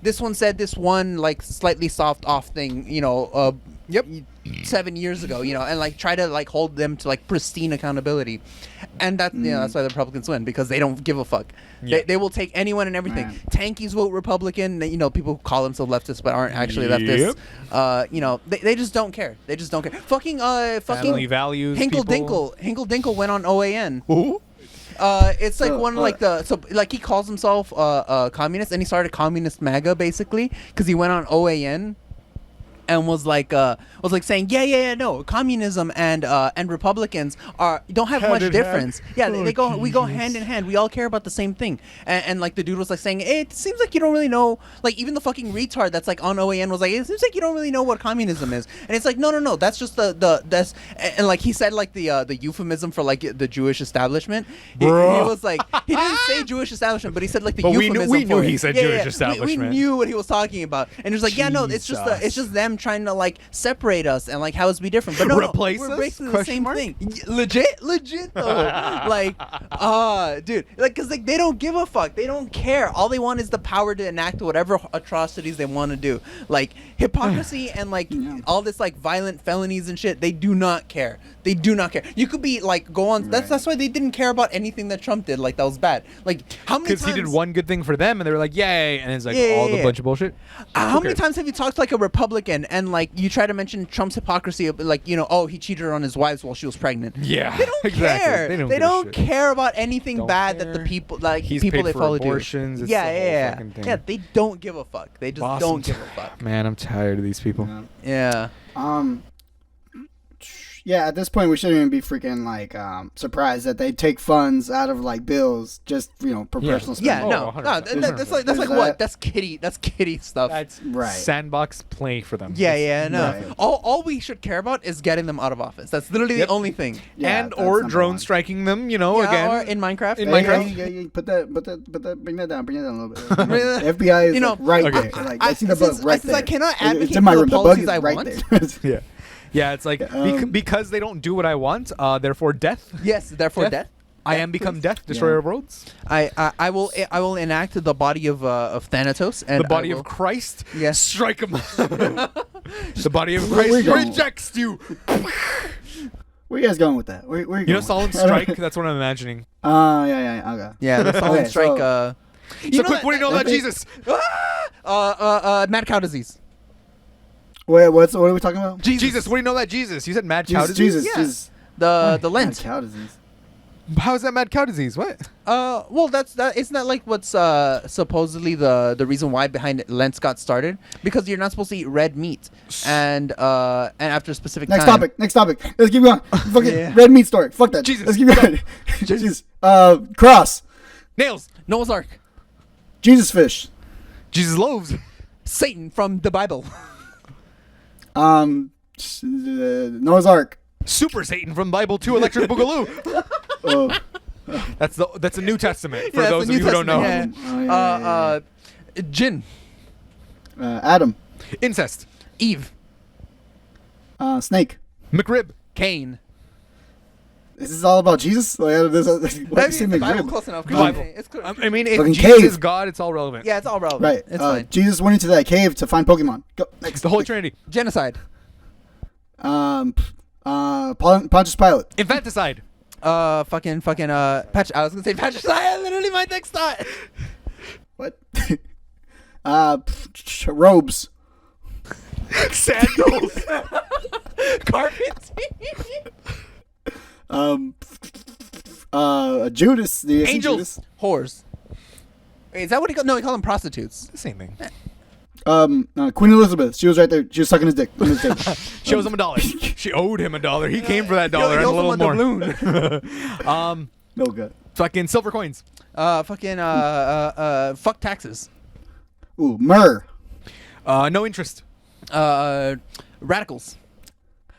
B: this one said this one like slightly soft off thing, 7 years ago, and like try to like hold them to like pristine accountability. And that that's why the Republicans win, because they don't give a fuck.
A: Yeah.
B: They will take anyone and everything.
C: Right.
B: Tankies vote Republican. People who call themselves leftists but aren't actually
A: Yep.
B: leftists. They just don't care. They just don't care. Fucking
A: Family values.
B: Hinkle
A: people.
B: Dinkle went on OAN.
A: Who?
B: It's like one like he calls himself a communist, and he started Communist MAGA basically because he went on OAN and was like saying no, communism and Republicans don't have
A: Hand
B: much
A: in
B: difference.
A: hand.
B: Yeah,
A: Oh,
B: we go
A: Jesus.
B: hand in hand. We all care about the same thing. And like the dude was like saying, hey, it seems like you don't really know. Like even the fucking retard that's like on OAN was like, it seems like you don't really know what communism is. And it's like no, that's just that's and like he said like the euphemism for like the Jewish establishment. He
A: Bruh.
B: was like he didn't say Jewish establishment, but he said like the
A: But we knew-
B: euphemism.
A: we knew
B: for
A: he
B: it.
A: said
B: Yeah,
A: Jewish
B: yeah. We
A: establishment.
B: knew what he was talking about, and he was like, yeah, no, it's
A: Jesus.
B: just them trying to like separate us and like how us be different, but no,
A: Replace
B: we're
A: us?
B: basically the
A: Question
B: same
A: mark?
B: thing. Legit though. Like, dude, like, cause like they don't give a fuck. They don't care. All they want is the power to enact whatever atrocities they want to do. Like hypocrisy and like all this like violent felonies and shit. They do not care. They do not care. You could be like go on.
C: Right.
B: That's why they didn't care about anything that Trump did. Like that was bad. Like how many
A: Because
B: times
A: he did one good thing for them, and they were like, "Yay!" And it's like
B: Yeah,
A: all
B: yeah,
A: the
B: yeah.
A: bunch of bullshit.
B: How
A: Who
B: many
A: cares?
B: times have you talked to like a Republican and like you try to mention Trump's hypocrisy, like oh he cheated on his wives while she was pregnant?
A: Yeah,
B: They don't
A: exactly.
B: care.
A: They don't
B: They
A: give a
B: don't
A: shit.
B: care about anything
A: Don't
B: bad that the
A: care.
B: people like
A: He's
B: people
A: paid
B: they
A: for
B: follow
A: abortions.
B: do.
A: It's
B: Yeah,
A: the whole
B: yeah,
A: fucking thing.
B: yeah. They don't give a fuck. They just
A: Boss,
B: don't
A: I'm
B: give a fuck.
A: Man, I'm tired of these people.
C: Yeah.
B: Yeah.
C: Yeah, at this point we shouldn't even be freaking like surprised that they take funds out of like bills just for
A: Yeah.
C: personal spending.
B: Yeah,
A: Oh,
B: no,
A: 100%.
B: that's like
C: Is
B: what?
C: that-
B: That's kitty stuff.
A: That's
C: Right.
A: sandbox play for them.
B: yeah, no.
C: Right.
B: All we should care about is getting them out of office. That's literally
A: Yep.
B: the only thing.
C: Yeah,
A: and
C: that's
A: or
C: number
A: drone
C: one.
A: striking them.
B: Yeah,
A: again.
B: or in Minecraft.
A: In
C: Hey,
A: Minecraft?
C: hey, put that, bring that down a little bit. The FBI is like, right
A: Okay.
C: there. Like, I see the bug
B: since-
C: right
B: since I
C: there.
B: cannot
C: It's
B: advocate
C: in my
B: for the
C: room. The bug
B: policies
C: is
B: I
C: right
B: want.
C: there.
A: Yeah. Yeah, it's like
C: Um,
A: because they don't do what I want, therefore death.
B: Yes, therefore
A: Death?
B: death.
A: I am become death, destroyer
C: Yeah.
A: of worlds.
B: I will enact the body of Thanatos and
A: The body
B: I will-
A: of Christ.
B: Yes.
A: Strike him. The body of
C: Where we
A: Christ
C: going?
A: rejects you.
C: Where you guys going with that? Where you going?
A: You know, Solid Strike. That's what I'm imagining.
C: Yeah. Okay.
B: Yeah, the Solid
C: Okay,
B: Strike.
C: so-
A: So quick, what do you know about
C: that-
A: Jesus?
B: Mad cow disease.
C: Wait, what are we talking about?
A: Jesus. What do you know about Jesus? You said mad cow
C: Jesus.
A: disease.
C: Jesus.
B: Yeah.
C: Jesus.
B: The Lent.
C: Cow disease.
A: How is that mad cow disease? What?
B: Well, isn't that like what's supposedly the reason why behind Lent got started? Because you're not supposed to eat red meat, and after a specific
C: Next
B: time.
C: topic. Next topic. Let's keep going. Fucking
B: Yeah.
C: red meat story. Fuck that.
A: Jesus.
C: Let's keep going. Jesus. Cross.
A: Nails.
B: Noah's Ark.
C: Jesus fish.
A: Jesus loaves.
B: Satan from the Bible.
C: Noah's Ark.
A: Super Satan from Bible 2 Electric Boogaloo.
C: Oh,
A: That's a New Testament for
B: Yeah,
A: those
B: it's
A: of
B: the
A: you who
B: New
A: don't know.
B: Testament,
C: yeah.
B: Jinn.
C: Adam.
A: Incest.
B: Eve.
C: Snake.
A: McRib.
B: Cain.
C: This is all about Jesus. Like, why you say
B: The Bible
C: McRib?
B: close enough.
A: The Bible.
B: It's clear.
A: I mean, if
C: Fucking
A: Jesus
C: cave.
A: is God, it's all relevant.
B: Yeah, it's all relevant.
C: Right.
B: It's fine.
C: Jesus went into that cave to find Pokemon. Go next.
A: The Holy Trinity.
B: Genocide.
C: Pontius Pilate.
A: Infanticide.
B: Patch. I was gonna say patricide. Literally my next thought.
C: What? Robes.
A: Sandals.
B: Carpet.
C: Judas. The
A: Angels.
C: Judas.
B: Whores. Wait, is that what he called? No, he called them prostitutes.
A: Same thing.
C: Queen Elizabeth. She was right there. She was sucking his dick. On his dick.
A: She owes him $1. She owed him $1. He came for that dollar and a little more.
C: No good.
A: Fucking silver coins.
B: Fuck taxes.
C: Ooh, myrrh.
A: No interest.
B: Radicals.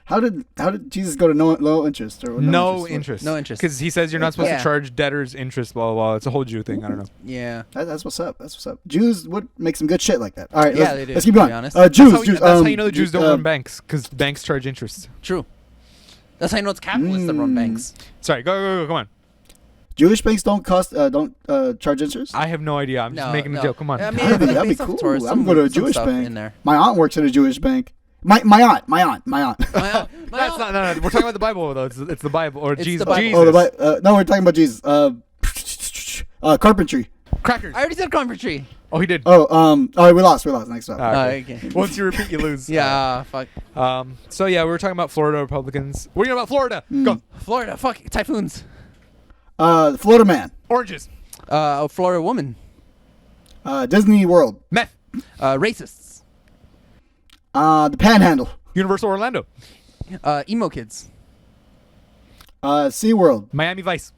C: How did Jesus go to low interest or
A: No interest.
B: No interest.
A: Because he says you're not supposed
B: Yeah.
A: to charge debtors interest. Blah blah blah. It's a whole Jew thing. I don't know.
B: Yeah.
C: That's what's up. That's what's up. Jews would make some good shit like that. All right,
B: Yeah,
C: let's,
B: they do,
C: let's keep
B: to
C: going.
B: be honest.
C: Jews.
A: That's,
C: Jews.
A: how you know the Jews don't run banks because banks charge interest.
B: True. That's how you know it's capitalists that run banks.
A: Sorry, go. Come on.
C: Jewish banks don't charge interest.
A: I have no idea. I'm just making a joke. Come on.
B: I mean,
C: That'd be
B: it's based
C: cool.
B: off Torah,
C: I'm going to a
B: some
C: Jewish
B: stuff
C: bank.
B: in there.
C: My aunt works at a Jewish bank. My aunt.
B: My
A: That's not. No. We're talking about the Bible though. It's the Bible or
B: It's
A: Jesus.
B: the Bible.
A: Jesus.
C: Oh, no, we're talking about Jesus. Carpentry.
A: Crackers.
B: I already said carpentry.
A: Oh, he did.
C: Oh, all right, we lost. Next up.
B: Okay.
A: Once you repeat, you lose.
B: Yeah, fuck.
A: So yeah, we were talking about Florida Republicans. What do you know about Florida? Go.
B: Florida, fuck. Typhoons.
C: Florida man.
A: Oranges.
B: Florida woman.
C: Disney World.
A: Meth.
B: Racists.
C: The Panhandle.
A: Universal Orlando.
B: Emo kids.
C: Sea World.
A: Miami Vice.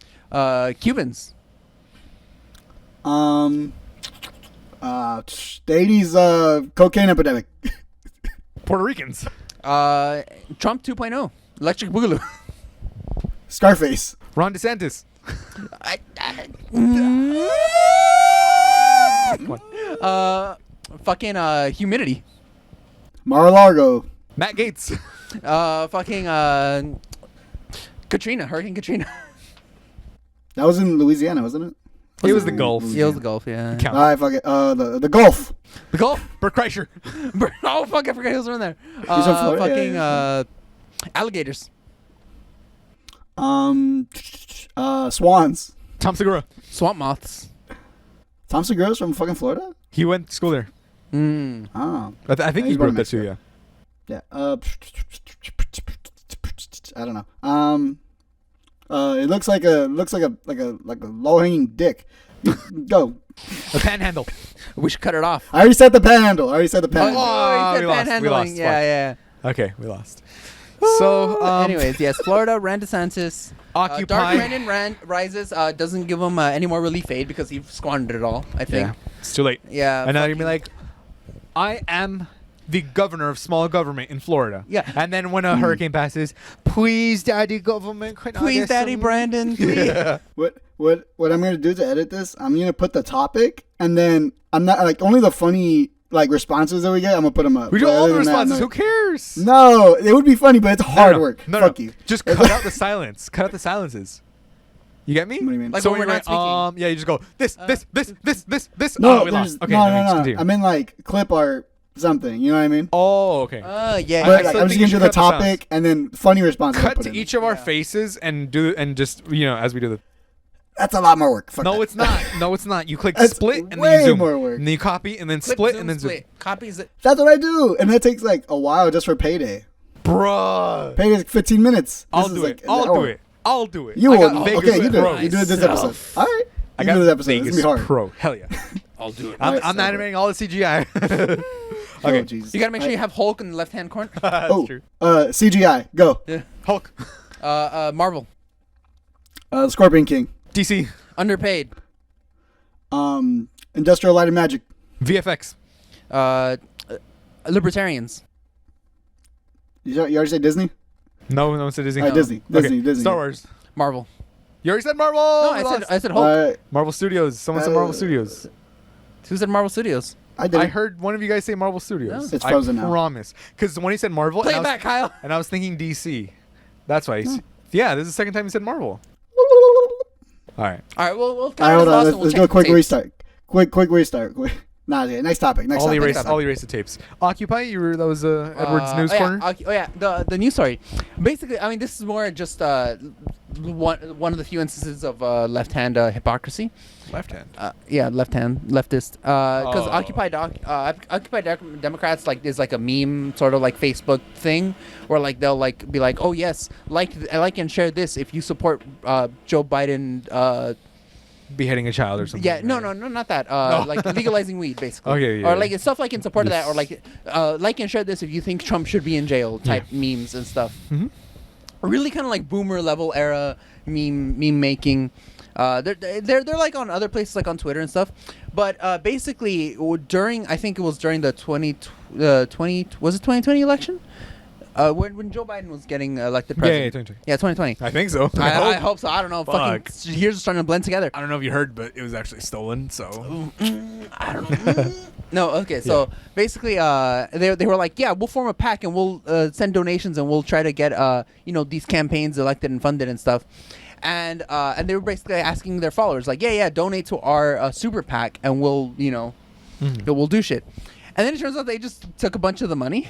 B: Cubans.
C: The 80s cocaine epidemic.
A: Puerto Ricans.
B: Trump 2.0. Electric Boogaloo.
C: Scarface.
A: Ron DeSantis. Come on.
B: Fucking humidity.
C: Mar-a-Lago.
A: Matt Gates.
B: Fucking Katrina. Hurricane Katrina.
C: That was in Louisiana, wasn't it?
A: It was the Gulf.
B: Yeah, it was the Gulf. Yeah.
A: Count.
C: All right, fuck it. The Gulf.
B: The Gulf.
A: Bert Kreischer.
B: Oh fuck! I forgot he was around there.
C: from Florida?
B: Fucking
C: Yeah,
B: alligators.
C: Swans.
A: Tom Segura.
B: Swamp moths.
C: Tom Segura's from fucking Florida?
A: He went to school there.
B: Mm.
C: Oh.
A: I think
C: Yeah,
A: he
C: he's
A: grew
C: born
A: up there
C: in
A: too. Yeah.
C: Yeah. I don't know. It looks like a low hanging dick. Go.
A: The Panhandle.
B: We should cut it off.
C: I already said the panhandle. I already said the panhandle.
A: Oh,
B: he said
A: we lost, we
B: panhandling.
A: lost.
B: Yeah,
A: Okay, we lost. So,
B: anyways, yes, Florida, Ron DeSantis. Dark
A: Occupy.
B: Brandon Rises doesn't give him any more relief aid because he squandered it all, I think.
A: Yeah, it's too late.
B: Yeah.
A: And now you're gonna be like, I am the governor of small government in Florida.
B: Yeah.
A: And then when a hurricane passes, please, daddy government, could I
B: Please,
A: get
B: Daddy
A: some-"
B: Brandon. Please.
A: Yeah.
C: What I'm gonna do to edit this? I'm gonna put the topic, and then I'm not like only the funny like responses that we get. I'm gonna put them up.
A: We do
C: But
A: all
C: other
A: the
C: than that,
A: responses.
C: no.
A: Who cares?
C: No, it would be funny, but it's hard work.
A: No,
C: Fuck you.
A: Just cut out the silence. Cut out the silences. You get me?
C: What do you mean?
B: Like
A: so
B: when
A: when
B: we're
A: you're
B: not
A: like, yeah, you just go this.
C: No,
A: Oh, we
C: there's
A: lost. Okay,
C: no,
A: then we
C: no.
A: continue.
C: I mean like clip art something. You know what I mean?
A: Oh, okay.
B: Yeah.
C: But
A: I
C: like,
A: still
C: I'm
A: think
C: just
A: you
C: gonna do
A: should
C: the
A: cut the sounds.
C: topic and then funny responses. I
A: Cut
C: put
A: to
C: in.
A: each of our
B: Yeah.
A: faces and just as we do the.
C: That's a lot more work. Fuck
A: No,
C: that.
A: it's not. No, it's not. You click
C: That's
A: split and then
C: way
A: you zoom.
C: more work.
A: And then you copy and then
B: Clip,
A: split
B: zoom,
A: and then zoom.
B: split. Copies it.
C: That's what I do, and that takes like a while just for payday.
A: Bruh.
C: Payday's like 15 minutes.
A: I'll
C: This is
A: do
C: like
A: it.
C: an
A: I'll do
C: hour.
A: it. I'll do it.
C: You
A: I got
C: will.
A: Vegas
C: Okay, you do
A: Pro.
C: it. You do it this episode. All right.
A: I
C: You
A: got
C: do this episode.
A: Vegas
C: It's gonna be hard.
A: Pro. Hell yeah.
B: I'll do it.
A: I'm,
C: Alright,
A: I'm
C: so-
A: animating all the CGI.
C: Oh,
A: okay.
C: Jesus.
B: You gotta make sure you have Hulk in the left-hand corner.
A: That's
C: Oh,
A: true.
C: CGI. Go.
A: Hulk.
B: Marvel.
C: Scorpion King.
A: DC.
B: Underpaid.
C: Industrial Light and Magic.
A: VFX.
B: Libertarians.
C: You already say Disney?
A: No, no one said Disney.
C: All right, Disney.
A: Okay.
C: Disney.
A: Star Wars.
B: Marvel.
A: You already said Marvel.
B: No,
A: We lost.
B: I said Hulk.
A: Marvel Studios. Someone said Marvel Studios.
B: Who said Marvel Studios?
C: I did.
A: I heard one of you guys say Marvel Studios.
C: No. It's frozen
A: I
C: now.
A: promise. Because when he said Marvel,
B: Play
A: and
B: it
A: I was,
B: back, Kyle.
A: and I was thinking DC. That's why. Yeah, this is the second time you said Marvel. All right.
B: All right, we'll
C: All right, hold on. Let's do a quick
B: tapes.
C: restart. Quick restart. Nah, yeah, next topic. Next
A: All
C: topic.
A: erase.
B: topic.
A: All erase the tapes. Occupy. That was Edward's news corner.
B: The news story. Basically, I mean, this is more just one of the few instances of left-hand hypocrisy.
A: Left hand.
B: Left-hand leftist. Because
A: Oh.
B: Occupy Democrats is like a meme sort of like Facebook thing where like they'll like be like, oh yes, like and share this if you support Joe Biden.
A: Beheading a child or something.
B: Yeah, no, not that. Like legalizing weed, basically.
A: Okay, yeah,
B: or
A: yeah.
B: like it's stuff like in support of that, or
A: This-
B: like and share this if you think Trump should be in jail type memes and stuff.
A: Mhm.
B: Really kind of like boomer level era meme making. They're like on other places like on Twitter and stuff, but basically during I think it was during the 2020 election, when Joe Biden was getting elected president.
A: 2020.
B: Yeah, 2020.
A: I think so.
B: I hope so. I don't know.
A: Fuck.
B: Fucking years are starting to blend together.
A: I don't know if you heard, but it was actually stolen. So
B: I don't know. No, okay. So basically, they were like, yeah, we'll form a PAC and we'll send donations and we'll try to get these campaigns elected and funded and stuff. And they were basically asking their followers like, yeah, donate to our super PAC and we'll we'll do shit. And then it turns out they just took a bunch of the money.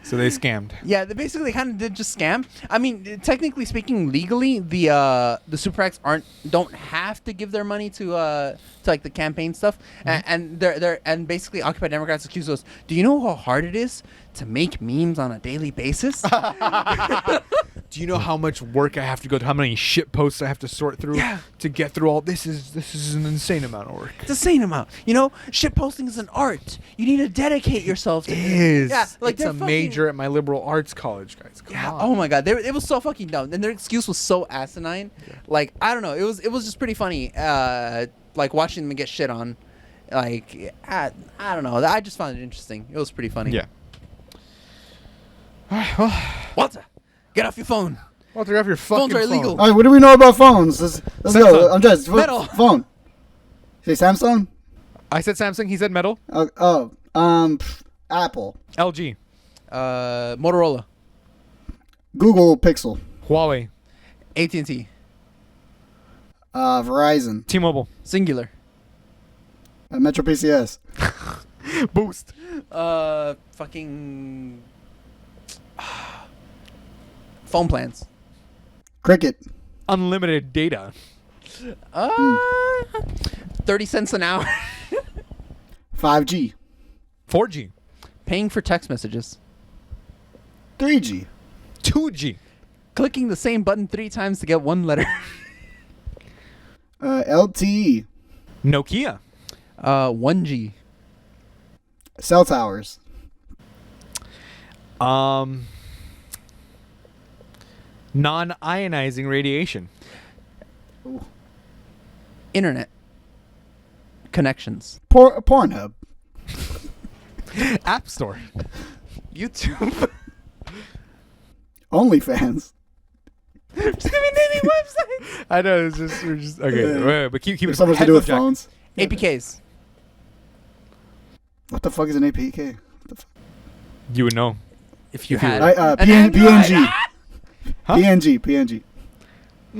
A: so they scammed.
B: Yeah, they basically kind of did just scam. I mean, technically speaking, legally, the super PACs don't have to give their money to like the campaign stuff, and they're basically Occupy Democrats accuse us. Do you know how hard it is to make memes on a daily basis?
A: Do you know how much work I have to go through? How many shit posts I have to sort through to get through all this? Is an insane amount of work.
B: It's a insane amount. You know, shit posting is an art. You need to dedicate yourself to
A: It is.
B: Yeah, like
A: it's
B: they're
A: a
B: fucking-
A: major at my liberal arts college, guys. Come
B: Yeah.
A: on.
B: Oh my god. It was so fucking dumb, and their excuse was so asinine. Like I don't know. It was just pretty funny. Like watching them get shit on. Like I don't know. I just found it interesting. It was pretty funny.
A: Yeah. All right, well,
B: Walter, get off your phone.
A: Walter, have your fucking
B: Phones are
A: phone.
B: illegal.
C: All right, what do we know about phones? Let's go.
A: Samsung.
C: I'm just
B: Metal.
C: phone. Say Samsung.
A: I said Samsung. He said metal.
C: Apple,
A: LG.
B: Motorola,
C: Google Pixel,
A: Huawei.
B: AT&T,
C: Verizon,
A: T-Mobile.
B: Singular,
C: Metro PCS,
A: Boost.
B: fucking phone plans.
C: Cricket,
A: Unlimited data.
B: 30 cents an hour.
C: 5G,
A: 4G.
B: Paying for text messages.
C: 3G,
A: 2G.
B: Clicking the same button 3 times to get one letter.
C: LTE,
A: Nokia.
B: 1G.
C: cell towers,
A: Non-ionizing radiation.
B: Internet. Connections.
C: Pornhub,
A: App Store. YouTube.
C: OnlyFans,
A: I know. It's just we're just okay. Wait, but keep it.
C: something to do with
A: Headphone jack.
C: phones.
B: APKs.
C: What the fuck is an APK?
A: You would know.
B: If you
A: If you
B: had.
A: were-
B: an Android.
C: PNG,
A: Huh?
C: PNG.
A: A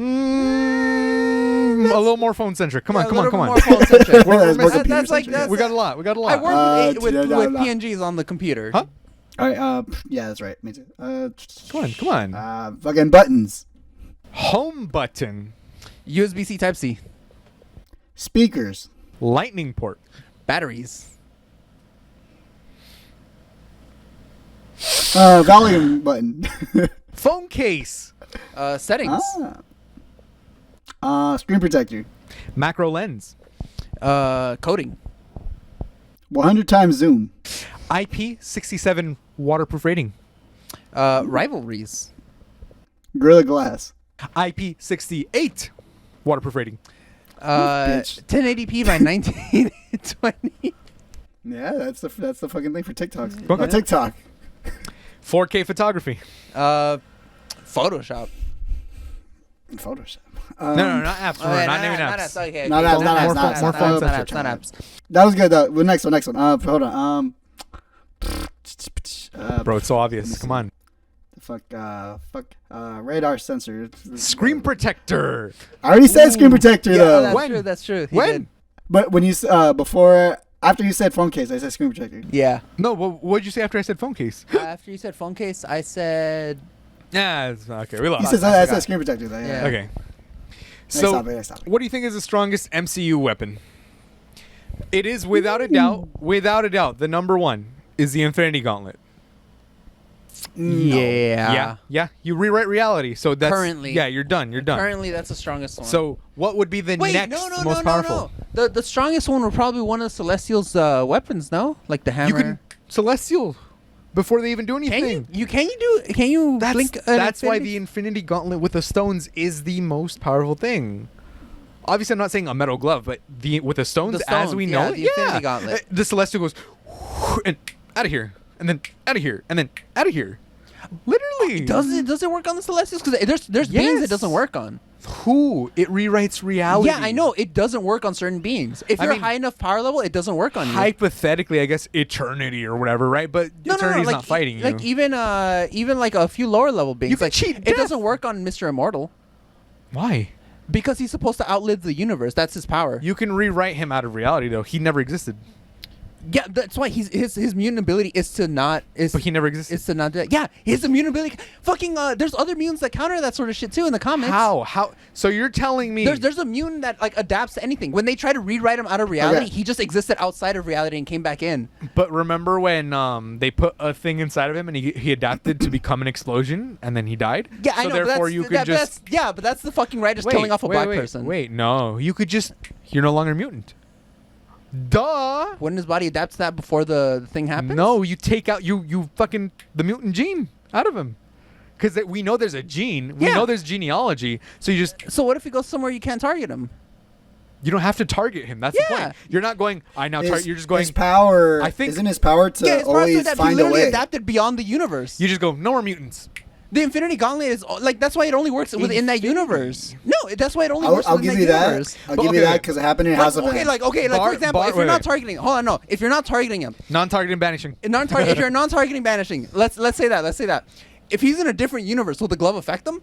A: little more phone centric. Come on,
B: Yeah,
A: come
B: a
A: on,
B: little
A: come on.
B: bit more phone-centric.
C: That's more
B: That's like
C: computer-centric.
B: that's
A: We got a lot. We got a lot.
B: I work with
C: no, no.
B: PNGs on the computer.
A: Huh?
C: All right. Yeah, that's right. Me too.
A: Come on, come on.
C: Fucking buttons,
A: Home button.
B: USB-C Type-C.
C: speakers,
A: Lightning port.
B: Batteries.
C: volume button,
A: Phone case.
B: Settings.
C: screen protector,
A: Macro lens.
B: Coding.
C: 100 times zoom,
A: IP67 waterproof rating.
B: Rivalries.
C: Gorilla Glass.
A: IP68 waterproof rating.
C: bitch.
B: 1080p by 1920.
C: Yeah, that's the fucking thing for TikTok.
A: Okay.
C: TikTok.
A: 4K photography.
B: Photoshop.
C: Photoshop.
A: No, not apps.
B: Okay,
A: not naming apps.
B: Not apps. Okay,
C: Not
B: okay.
C: apps, not apps, not apps,
A: more
C: not
A: phone
C: apps,
A: centric.
B: Not apps.
C: That was good though. Well, next one. Hold on.
A: Bro, it's so obvious. Come on.
C: Radar sensor.
A: Screen protector.
C: I already said screen protector
B: Yeah,
C: though.
B: that's
A: When?
B: true. That's true. He
A: When?
B: did.
C: But when you after you said phone case, I said screen protector.
B: Yeah.
A: No, what did you say after I said phone case?
B: After you said phone case, I said
A: Yeah, okay. We lost.
C: He says
B: I
C: I
B: forgot.
C: said screen protector though. Yeah.
B: Yeah.
A: Okay.
C: Next
A: So,
C: topic.
A: what do you think is the strongest MCU weapon? It is without a doubt, the number one is the Infinity Gauntlet.
B: yeah.
A: Yeah. You rewrite reality, so that's
B: Currently.
A: Yeah, you're done. You're done.
B: Currently, that's the strongest one.
A: So, what would be the
B: Wait,
A: next
B: no,
A: most powerful?
B: The strongest one were probably one of Celestial's weapons, no? Like the hammer.
A: You can Celestial before they even do anything.
B: Can you
A: That's
B: blink an
A: that's why
B: infinity?
A: the Infinity Gauntlet with the stones is the most powerful thing. Obviously, I'm not saying a metal glove, but with the stones,
B: The
A: as
B: stones,
A: we
B: yeah,
A: know it,
B: the Infinity Gauntlet.
A: The Celestial goes and out of here, and then out of here, and then out of here. Literally,
B: Does it work on the Celestials? Because there's beings
A: Yes.
B: it doesn't work on.
A: Who it rewrites reality.
B: Yeah, I know it doesn't work on certain beings. If
A: I
B: you're
A: mean,
B: high enough power level, it doesn't work on you.
A: Hypothetically, I guess eternity or whatever, right? But eternity's
B: like,
A: not fighting you.
B: Like even like a few lower level beings.
A: You can
B: like,
A: cheat
B: It
A: death.
B: doesn't work on Mr. Immortal
A: Why?
B: because he's supposed to outlive the universe. That's his power.
A: You can rewrite him out of reality, though. He never existed,
B: Yeah, that's why his mutant ability is to not
A: but he never existed.
B: is to not do that. Yeah, his immune ability. Fucking there's other mutants that counter that sort of shit too in the comics.
A: How? So you're telling me
B: There's a mutant that like adapts to anything. When they try to rewrite him out of reality,
C: Okay.
B: he just existed outside of reality and came back in.
A: But remember when they put a thing inside of him and he adapted to become an explosion and then he died?
B: Yeah, I
A: so
B: know. But
A: therefore
B: that's,
A: you could
B: that,
A: just
B: but that's the fucking writers killing off a black person.
A: Wait, no, you could just you're no longer a mutant. Duh.
B: Wouldn't his body adapt to that before the thing happens?
A: No, you take out you fucking the mutant gene out of him. Because we know there's a gene. We
B: Yeah.
A: know there's genealogy. So you just
B: So what if he goes somewhere you can't target him?
A: you don't have to target him. That's the
B: Yeah.
A: point. You're not going. I now
C: His-
A: target. You're just going.
C: His power.
A: I think-
C: isn't his power to
B: Yeah, his power
C: always
B: that he
C: find a
B: literally
C: way.
B: adapted beyond the universe.
A: You just go. No more mutants.
B: The Infinity Gauntlet is like that's why it only works within that universe. No, that's why it only works
C: I'll
B: within
C: give you
B: that
C: that.
B: universe.
C: I'll
A: But
C: give you
A: okay.
C: that because it happened in House of
B: Okay,
C: M.
B: like for example, if you're not targeting, hold on, no, if you're not targeting him,
A: Non-targeting banishing.
B: if you're non-targeting banishing, let's say that. If he's in a different universe, will the glove affect him?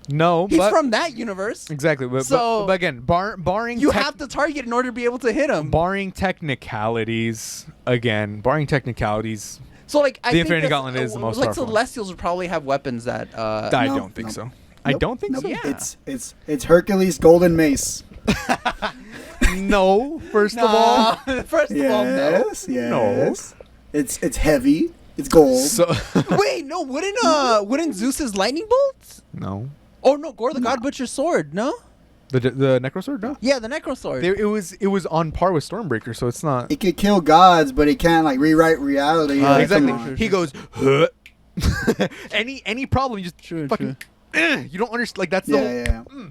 A: No,
B: He's
A: but
B: from that universe.
A: exactly. But,
B: So-
A: but again, barring
B: You have to target in order to be able to hit him.
A: barring technicalities. Again, barring technicalities.
B: So like, I
A: The
B: think
A: Infinity
B: that's-
A: Gauntlet is the most
B: like
A: powerful.
B: Celestials would probably have weapons that.
A: I
C: No,
A: don't think
C: no.
A: so. I
C: Nope,
A: don't think
C: nope.
A: so.
B: Yeah.
C: It's Hercules' golden mace.
A: No, first of all.
B: First of all, no.
C: Yes. It's heavy. It's gold.
A: So
B: Wait, no, wouldn't Zeus's lightning bolts?
A: no,
B: Oh no, Gore the God Butcher's sword, no?
A: the Necrosword. No,
B: Yeah, the Necro sword.
A: it was on par with Stormbreaker, so it's not
C: It could kill gods, but it can't like rewrite reality. Like,
A: exactly.
C: come on.
A: He goes. Huh. any problem, you just
B: True,
A: fucking. You don't understand. Like that's the
C: Yeah,
A: whole,
C: yeah.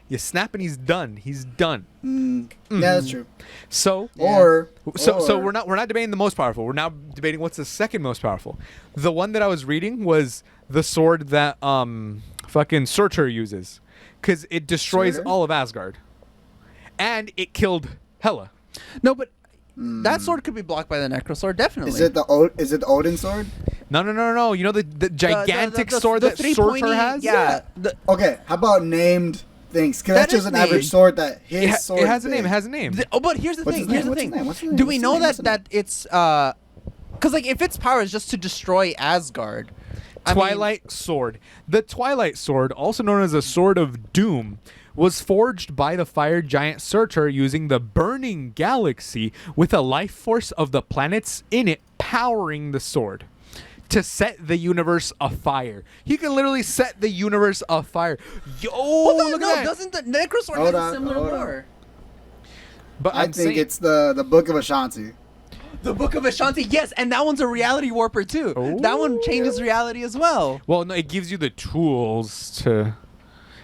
A: you snap and he's done. He's done.
C: Yeah, that's true.
A: So
C: Or
A: So we're not debating the most powerful. We're now debating what's the second most powerful. The one that I was reading was the sword that fucking Surtur uses, because it destroys
C: Surtur?
A: all of Asgard, and it killed Hela.
B: No, but that sword could be blocked by the Necro sword, definitely.
C: Is it the Odin sword?
A: No. You know the gigantic sword that Surtur has?
B: Yeah.
C: Okay, how about named things? Because
B: That
C: that's just
B: is
C: an average
B: named.
C: sword that his sword
A: It has a
C: is
A: name. It
C: big.
A: has a name.
B: But here's the
C: What's
B: thing.
C: his
B: Here's
C: name?
B: the thing.
C: What's his name?
B: Do we know
C: What's
B: that
C: his name?
B: it's because like if its power is just to destroy Asgard, I mean,
A: Twilight Sword. The Twilight Sword, also known as the Sword of Doom, was forged by the fire giant Surtur using the burning galaxy with a life force of the planets in it powering the sword to set the universe afire. He can literally set the universe afire. Yo,
B: Hold on,
A: look
B: no,
A: at that.
B: doesn't the Necrosword
C: Hold
B: have a
C: on,
B: similar
C: hold on.
B: lore?
A: But
C: I
A: I'm
C: think
A: saying,
C: it's the Book of Ashanti.
B: The Book of Ashanti, yes, and that one's a reality warper too. That one changes reality as well.
A: well, no, it gives you the tools to.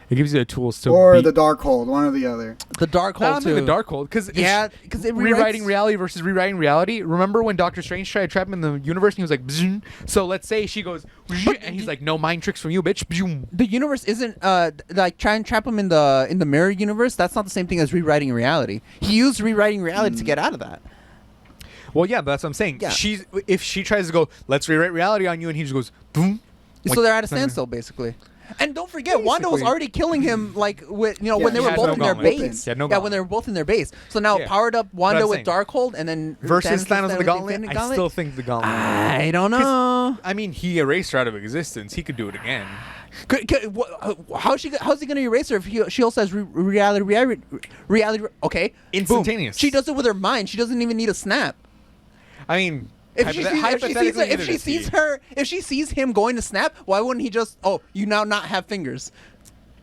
A: It gives you the tools to.
C: Or
A: beat-
C: the Darkhold, one or the other.
B: The Dark
A: No, I
B: Hole
A: don't
B: too.
A: think the Darkhold, because
B: Yeah, because it
A: rewriting
B: rewrites-
A: reality versus rewriting reality. Remember when Doctor Strange tried to trap him in the universe and he was like, "Bzzz." So let's say she goes, "Bzzz," and he's like, no mind tricks from you, bitch. Bzzz.
B: The universe isn't like try and trap him in the mirror universe. That's not the same thing as rewriting reality. He used rewriting reality to get out of that.
A: Well, yeah, but that's what I'm saying.
B: Yeah.
A: If she tries to go, let's rewrite reality on you, and he just goes, boom.
B: So they're at a standstill basically. And don't forget, Wanda was
A: Basically.
B: already killing him like with
C: Yeah,
B: when they
C: he
B: were
C: had
B: both
C: no
B: in their
C: gauntlet.
B: base.
A: He had no
B: yeah, when
A: gauntlet.
B: they were both in their base. So now
A: Yeah.
B: powered up Wanda
A: I'm
B: with
A: saying.
B: Darkhold, and then
A: Versus Thanos with the
B: with
A: gauntlet,
B: Infinity
A: I still think the gauntlet.
B: I don't know.
A: I mean, he erased her out of existence. He could do it again.
B: How's he going to erase her if she also has reality? Okay, boom.
A: Instantaneous.
B: She does it with her mind. She doesn't even need a snap.
A: I mean,
B: If she sees if she sees him going to snap, why wouldn't he just? Oh, you now not have fingers.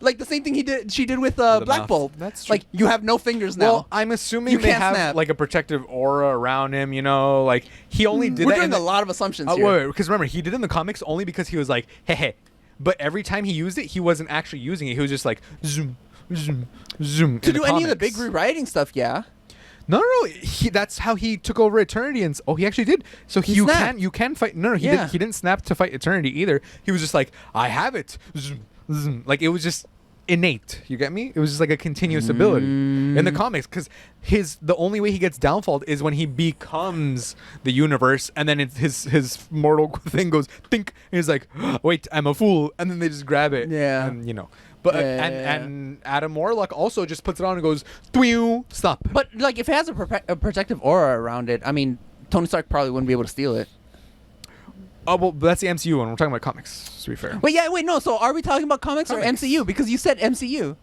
B: Like the same thing she did with
A: the
B: Black
A: mouth.
B: Bolt.
A: That's true.
B: Like you have no fingers now.
A: Well, I'm assuming
B: You
A: they
B: can't
A: have
B: snap.
A: like a protective aura around him. You know, like he only did
B: We're
A: that.
B: doing
A: in
B: a
A: the-
B: lot of assumptions
A: Oh,
B: here.
A: wait, because remember, he did it in the comics only because he was like, hey, hey. But every time he used it, he wasn't actually using it. He was just like, zoom, zoom, zoom.
B: To
A: in
B: do
A: the
B: any of the big
A: comics.
B: rewriting stuff, yeah.
A: No. That's how he took over Eternity, and he actually did. So
B: He
A: you
B: snapped.
A: can fight. No, he
B: Yeah.
A: didn't. He didn't snap to fight Eternity either. He was just like, I have it. Zoom, zoom. Like it was just innate. You get me? It was just like a continuous ability in the comics, because the only way he gets downfalled is when he becomes the universe, and then his mortal thing goes think, and he's like, wait, I'm a fool, and then they just grab it.
B: Yeah.
A: And you know. But
B: Yeah.
A: and Adam Warlock also just puts it on and goes, "Twew, stop."
B: But like if it has a protective aura around it, I mean, Tony Stark probably wouldn't be able to steal it.
A: Oh well, that's the MCU one. We're talking about comics. To be fair.
B: Wait, no. So are we talking about comics or
A: Comics.
B: MCU? Because you said MCU.
C: No,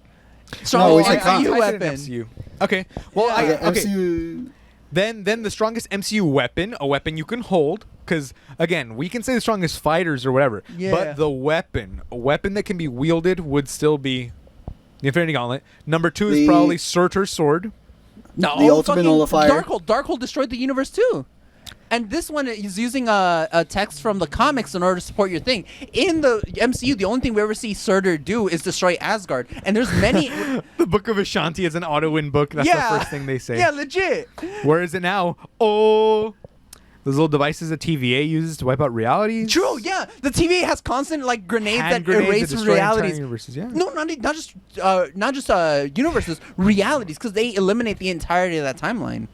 C: we
B: Strong
C: said comics.
B: MCU
A: I said
B: weapon.
A: MCU. Okay. Well,
B: Yeah.
A: okay.
C: MCU.
A: Then the strongest MCU weapon, a weapon you can hold, because again, we can say the strongest fighters or whatever,
B: Yeah.
A: but a weapon that can be wielded would still be the Infinity Gauntlet. Number 2 is
C: The-
A: probably Surtur's sword.
B: No,
C: The ultimate
B: fucking
C: nullifier.
B: Darkhold destroyed the universe too. And this one is using a text from the comics in order to support your thing. In the MCU, the only thing we ever see Surtur do is destroy Asgard. And there's many.
A: The Book of Ashanti is an auto-win book. That's
B: yeah,
A: the first thing they say.
B: Yeah, legit.
A: Where is it now? Oh, those little devices that TVA uses to wipe out realities.
B: True. Yeah, the TVA has constant like grenades
A: Hand
B: that
A: grenades
B: erase
A: that destroy entire
B: realities.
A: universes, yeah.
B: No, not just universes, realities, because they eliminate the entirety of that timeline.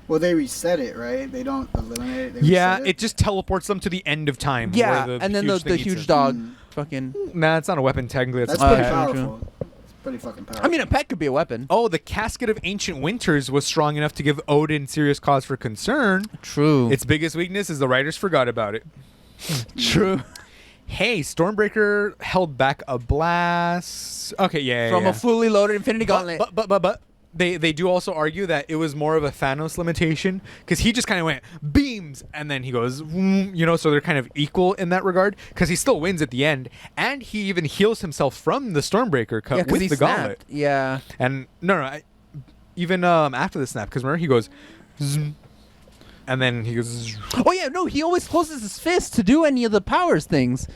C: Well, they reset it, right? They don't eliminate it. They
A: Yeah,
C: reset
A: it just teleports them to the end of time.
B: Yeah,
A: where
B: and then the
A: thing eats
B: huge
A: it.
B: dog,
C: Mm.
B: fucking.
A: Nah, it's not a weapon technically. That's,
C: That's
A: a
C: pretty
A: pet.
C: powerful. It's pretty fucking powerful.
B: I mean, a pet could be a weapon.
A: Oh, the Casket of Ancient Winters was strong enough to give Odin serious cause for concern.
B: True.
A: Its biggest weakness is the writers forgot about it.
B: true.
A: Hey, Stormbreaker held back a blast. Okay, yeah,
B: From
A: yeah.
B: a fully loaded Infinity Gauntlet.
A: But they do also argue that it was more of a Thanos limitation, because he just kind of went beams and then he goes, you know, so they're kind of equal in that regard, because he still wins at the end, and he even heals himself from the Stormbreaker cut
B: yeah, because
A: with
B: he
A: the
B: snapped.
A: gauntlet.
B: Yeah.
A: And even after the snap, because remember he goes, zoom, and then he goes.
B: Oh yeah, no, he always closes his fist to do any of the powers things.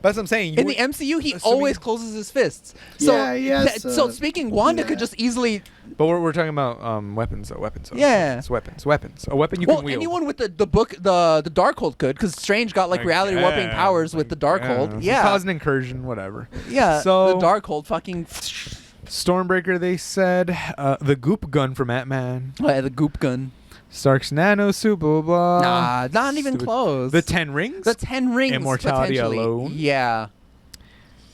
A: But that's what I'm saying. You
B: In the
A: would-
B: MCU, he
A: assuming-
B: always closes his fists. So,
C: Yeah, he has,
B: so speaking, Wanda
C: yeah.
B: could just easily.
A: But we're talking about weapons. Weapons.
B: Yeah.
A: Weapons. A weapon you
B: Well,
A: can wield.
B: anyone with the book, the Darkhold could, because Strange got like reality warping powers with the Darkhold. Yeah.
A: Cause an incursion, whatever.
B: Yeah.
A: So-
B: the Darkhold fucking.
A: Stormbreaker, they said. The Goop gun from Ant-Man.
B: Oh, yeah, the goop gun.
A: Stark's nano suit, blah, blah, blah.
B: Nah, not even
A: Stupid.
B: close.
A: The 10 rings?
B: The 10 rings.
A: Immortality
B: potentially.
A: alone?
B: Yeah.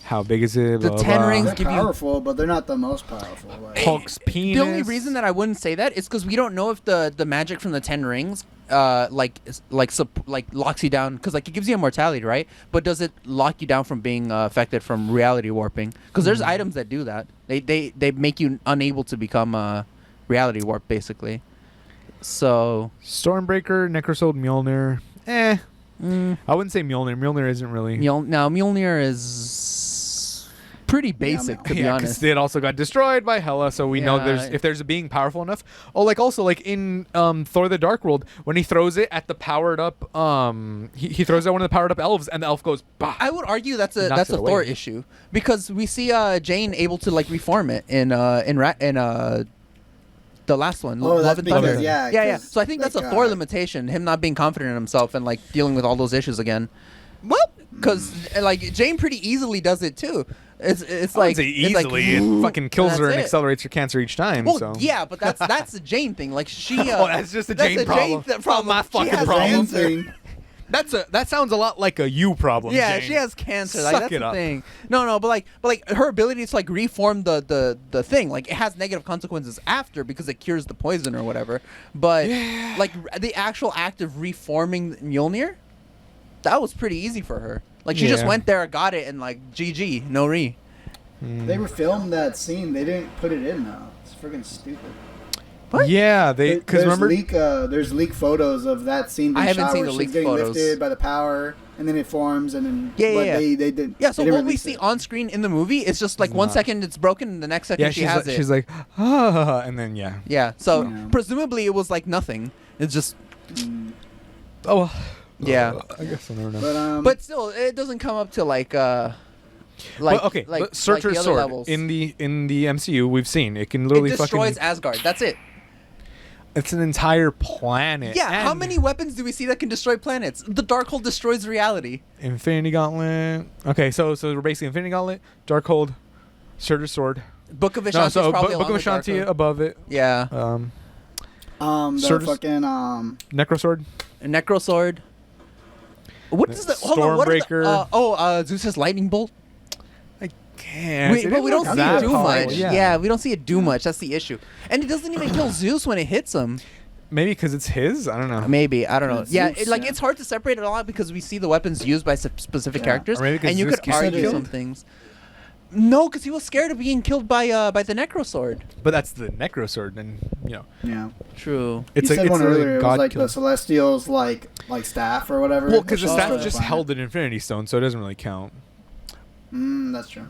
A: How big is it?
B: The
A: Blah,
B: 10
A: blah.
B: rings
C: They're
B: give you-
C: powerful, but they're not the most powerful. Like,
A: Hulk's penis.
B: The only reason that I wouldn't say that is because we don't know if the magic from the 10 rings locks you down, because like it gives you immortality, right? But does it lock you down from being affected from reality warping? Because there's items that do that. They make you unable to become reality warp, basically. So
A: Stormbreaker, Necrosword, Mjolnir. I wouldn't say Mjolnir. Mjolnir isn't really.
B: Mjolnir is pretty basic, to be
A: Yeah,
B: honest.
A: it also got destroyed by Hela, so we know
B: Yeah.
A: if there's a being powerful enough. Oh, like also like in Thor: The Dark World, when he throws it at the powered up, he throws it at one of the powered up elves, and the elf goes, bah.
B: I would argue that's a
A: Knocks it
B: Thor
A: away.
B: issue, because we see Jane able to like reform it in the last one,
C: Oh,
B: Love
C: that's
B: and
C: because,
B: Thunder.
C: yeah.
B: yeah.
C: 'cause,
B: So I think that's a
C: like,
B: Thor limitation, him not being confident in himself and like dealing with all those issues again. Well, because like Jane pretty easily does it too. It's
A: I
B: like
A: wouldn't say
B: it's like,
A: easily. It fucking kills her
B: that's
A: and
B: it.
A: accelerates her cancer each time.
B: Well,
A: so.
B: yeah, but that's the Jane thing. Like she.
A: Oh, that's just a Jane problem.
B: Jane
A: Not my
B: She
A: fucking
B: has
A: problem.
B: cancer.
C: Thing.
A: That sounds a lot like a you problem.
B: Yeah,
A: Jane.
B: she has cancer. Like
A: Suck
B: that's
A: it
B: the
A: up.
B: thing. No, but like her ability to like reform the thing, like it has negative consequences after because it cures the poison or whatever. But like the actual act of reforming Mjolnir, that was pretty easy for her. Like she just
A: Yeah.
B: went there, got it, and like GG, no re.
C: They were filmed that scene. They didn't put it in though. It's freaking stupid.
B: What?
A: Yeah, because remember.
C: There's leak photos of that scene. Being
B: I haven't
C: shot
B: seen
C: where
B: the
C: she's
B: leaked
C: getting
B: photos.
C: lifted by the power, and then it forms, and then
B: Yeah,
C: but
B: yeah.
C: They did.
B: Yeah, so
C: they didn't
B: what we
C: release
B: see
C: it.
B: on screen in the movie is just like
A: It's
B: 1
A: not.
B: second it's broken, and the next second
A: Yeah,
B: she has it.
A: she's like, and then yeah.
B: Yeah, so
C: Yeah.
B: presumably it was like nothing. It's just
A: Oh, well.
B: Yeah.
A: I guess I don't know.
C: But
B: But still, it doesn't come up to like
A: Well, okay,
B: like
A: Surtur's
B: the other
A: sword
B: levels.
A: in the MCU we've seen it can
B: It
A: literally
B: destroys
A: fucking.
B: Asgard. That's it.
A: It's an entire planet.
B: Yeah. How
A: and
B: many weapons do we see that can destroy planets? The Darkhold destroys reality.
A: Infinity Gauntlet. Okay, so we're basically Infinity Gauntlet, Darkhold, Surtur's sword.
B: Book of Ashanti
A: No,
B: is
A: so
B: probably
A: Book of
B: along with
A: Ashanti
B: Darkhold.
A: above it.
B: Yeah.
C: the
A: Surtur's-
C: fucking
A: Necrosword.
B: Necrosword. What is the hold on? What are the,
A: Stormbreaker.
B: Zeus's lightning bolt.
A: Can't.
B: But we don't see
C: that
B: it do
C: powerful,
B: much.
A: Yeah.
B: Yeah, we don't see it do much. That's the issue. And it doesn't even kill Zeus when it hits him.
A: Maybe because it's his. I don't know.
B: Maybe, I don't know.
C: It's
B: Yeah,
C: Zeus,
B: like
C: yeah.
B: it's hard to separate it a lot because we see the weapons used by specific
C: Yeah.
B: characters,
A: Or maybe 'cause
B: and you
A: Zeus
B: could
A: keeps
C: getting
B: argue some
C: killed.
B: things. No, because he was scared of being killed by the Necrosword.
A: But that's the Necrosword, and
C: yeah.
B: True.
A: it's
C: you
A: a
C: said
A: it's
C: one
A: a
C: earlier. It
A: god
C: was like
A: killer.
C: the Celestials, like staff or whatever.
A: Well, because the
C: which
A: staff
C: destroys
A: just
C: the planet.
A: held an Infinity Stone, so it doesn't really count.
C: That's true.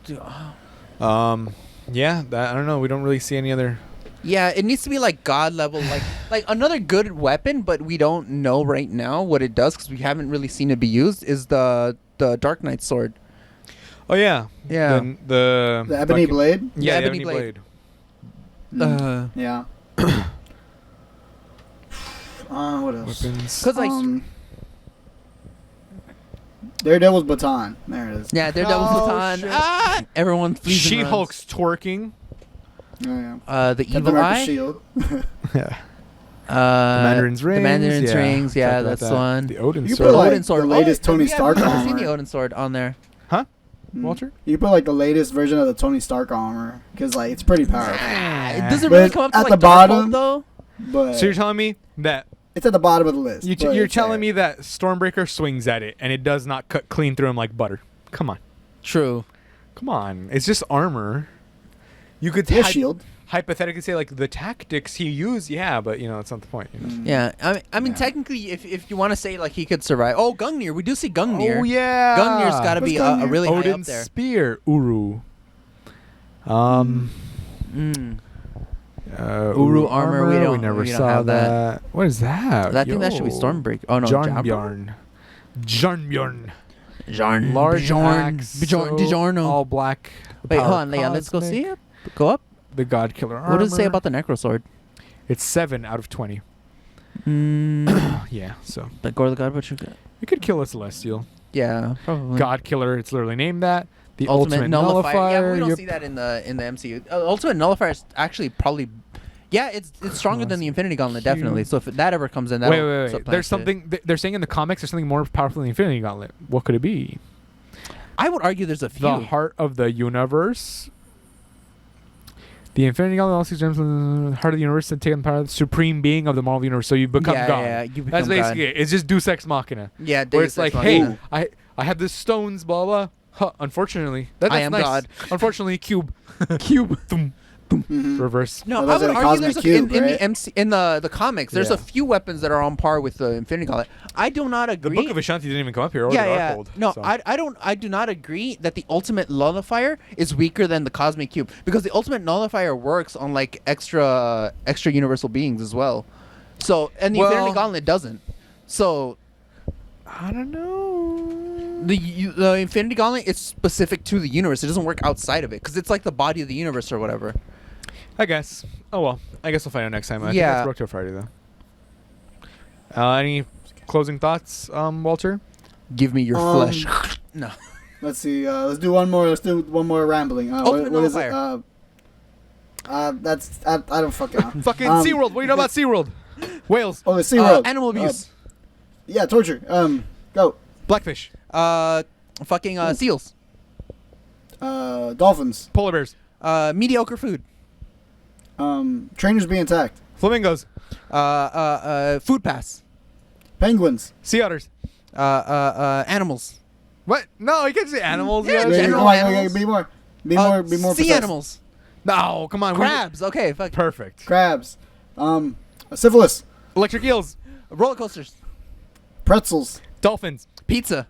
A: Yeah, I don't know. We don't really see any other.
B: Yeah, it needs to be like god level, like another good weapon, but we don't know right now what it does because we haven't really seen it be used. Is the Dark Knight sword?
A: Oh yeah,
B: Yeah.
A: The
C: The ebony
A: fucking-
C: blade.
A: Yeah,
B: The
A: the
B: ebony
A: ebony blade.
C: Yeah. What else?
A: Weapons.
B: Because like
C: Daredevil's baton. There it is.
B: yeah, Daredevil's
A: Oh,
B: baton.
A: shit.
B: Everyone flees. and runs.
A: She-Hulk's twerking.
C: Oh, yeah.
B: The
C: Captain
B: evil
C: America's
B: eye.
C: shield.
A: Yeah.
B: The
A: Mandarin's rings.
B: The Mandarin's
A: yeah.
B: rings. Yeah,
A: Talked about
B: that's
A: that.
B: the one.
A: The Odin
C: You
A: sword.
C: put, like,
B: Odin sword.
C: the latest Tony Stark
B: I've never seen
C: armor.
B: the Odin sword on there.
A: Huh?
C: Mm.
A: Walter?
C: You put like the latest version of the Tony Stark armor because like it's pretty powerful.
B: It doesn't
C: But
B: really come up to
C: at
B: like
C: the
B: Darkhold,
C: bottom-
B: though.
C: But
A: So you're telling me that
C: it's at the bottom of the list. but
A: you're
C: it's
A: telling
C: there.
A: me that Stormbreaker swings at it and it does not cut clean through him like butter? Come on,
B: True.
A: come on. It's just armor. You could
C: His shield.
A: hypothetically say like the tactics he used, yeah, but it's not the point.
B: Yeah, I mean,
C: Yeah.
B: technically, if you want to say like he could survive. Oh, Gungnir. We do see Gungnir.
A: Oh yeah,
B: Gungnir's got to
C: What's
B: be
C: Gungnir?
B: really high up
A: Odin's
B: there.
A: spear, Uru.
B: Mm.
A: Uru
B: armor, we don't
A: never
B: don't
A: saw
B: have that.
A: that. What is that?
B: I think that should be
A: Yo.
B: Stormbreaker. Oh no, Jabra?
A: Jarnbjorn. Jarnbjorn.
B: Jarn.
A: Large
B: Bjorn.
A: axe,
B: Bjorn.
A: so
B: DiGiorno.
A: all black.
B: Wait,
A: power
B: hold on, Leia. Let's go
A: cosmic,
B: see it. Go up.
A: The God Killer armor.
B: What does it say about the Necrosword?
A: It's 7 out of 20. Yeah, so
B: Like Gore the God Butcher.
A: it could kill a Celestial.
B: Yeah, probably.
A: God Killer. It's literally named that. The
B: Ultimate Nullifier. Yeah, but we don't
A: yep.
B: see that in the MCU. Ultimate Nullifier is actually probably Yeah, it's stronger than the Infinity Gauntlet, definitely. So if that ever comes in, that
A: wait. There's something they're saying in the comics. There's something more powerful than the Infinity Gauntlet. What could it be?
B: I would argue there's a few.
A: The heart of the universe. The Infinity Gauntlet, all six gems, heart of the universe, and take on the power of the supreme being of the Marvel universe. So you become God.
B: Yeah, you become
A: That's basically
B: God.
A: it. It's just Deus Ex Machina.
B: Yeah,
A: Where it's like, hey,
B: Machina.
A: I have this stones, blah blah. Huh, unfortunately, that's
B: I am
A: nice.
B: God.
A: Unfortunately, cube, cube, thum,
C: Mhm.
A: reverse.
B: No,
C: Well,
B: I
C: those
B: would
C: are the
B: argue there's
C: Cosmic
B: in
C: Cube,
B: the
C: right?
B: MC in the comics. There's
A: Yeah.
B: a few weapons that are on par with the Infinity Gauntlet. I do not
A: The
B: agree.
A: Book of Ashanti didn't even come up here. Or
B: yeah,
A: the
B: yeah.
A: Darkhold,
B: No,
A: so.
B: I do not agree that the Ultimate Nullifier is weaker than the Cosmic Cube because the Ultimate Nullifier works on like extra universal beings as well. So and the Infinity
A: Well-
B: Gauntlet doesn't. So
A: I don't know.
B: the Infinity Gauntlet is specific to the universe. It doesn't work outside of it because it's like the body of the universe or whatever.
A: I guess. Oh well. I guess we'll find out next time. I think
B: Yeah.
A: that's Rock till Friday though. Any closing thoughts, Walter?
B: Give me your flesh. No.
C: Let's see. Let's do one more. Let's do one more rambling.
B: Ultimate
C: what is it?
B: Nullifier.
C: That's I don't fucking know.
A: Fucking SeaWorld. What do you know about SeaWorld? Whales.
C: Oh, it's SeaWorld.
B: Animal abuse.
C: Yeah, torture. Go.
A: Blackfish.
B: Seals.
C: Dolphins.
A: Polar bears.
B: Mediocre food.
C: Trainers being attacked.
A: Flamingos.
B: Food pass.
C: Penguins.
A: Sea otters.
B: Animals.
A: What? No, you can't say animals.
B: Yeah,
A: Yeah,
B: general
C: come on,
B: animals.
C: be more. Be more.
B: Sea
C: precise.
B: animals.
A: No, come on.
B: Crabs. Okay, fuck.
A: Perfect.
C: Crabs. Syphilis.
A: Electric eels.
B: Roller coasters.
C: Pretzels.
A: Dolphins.
B: Pizza.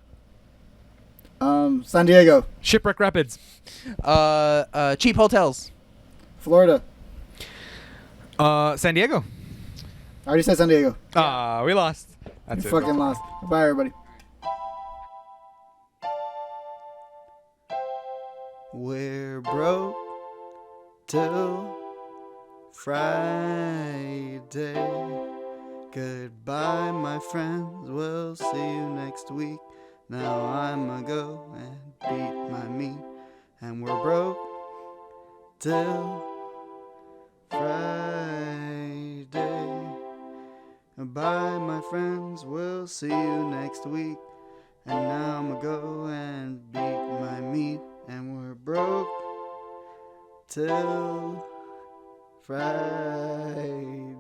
C: San Diego.
A: Shipwreck rapids.
B: Cheap hotels.
C: Florida.
A: San Diego.
C: I already said San Diego.
A: We lost. That's
C: You
A: it.
C: fucking lost. Bye, everybody. We're broke till Friday. Goodbye, my friends. We'll see you next week. Now I'ma go and beat my meat. And we're broke till Friday. Bye, my friends. We'll see you next week. And now I'ma go and beat my meat. And we're broke till Friday.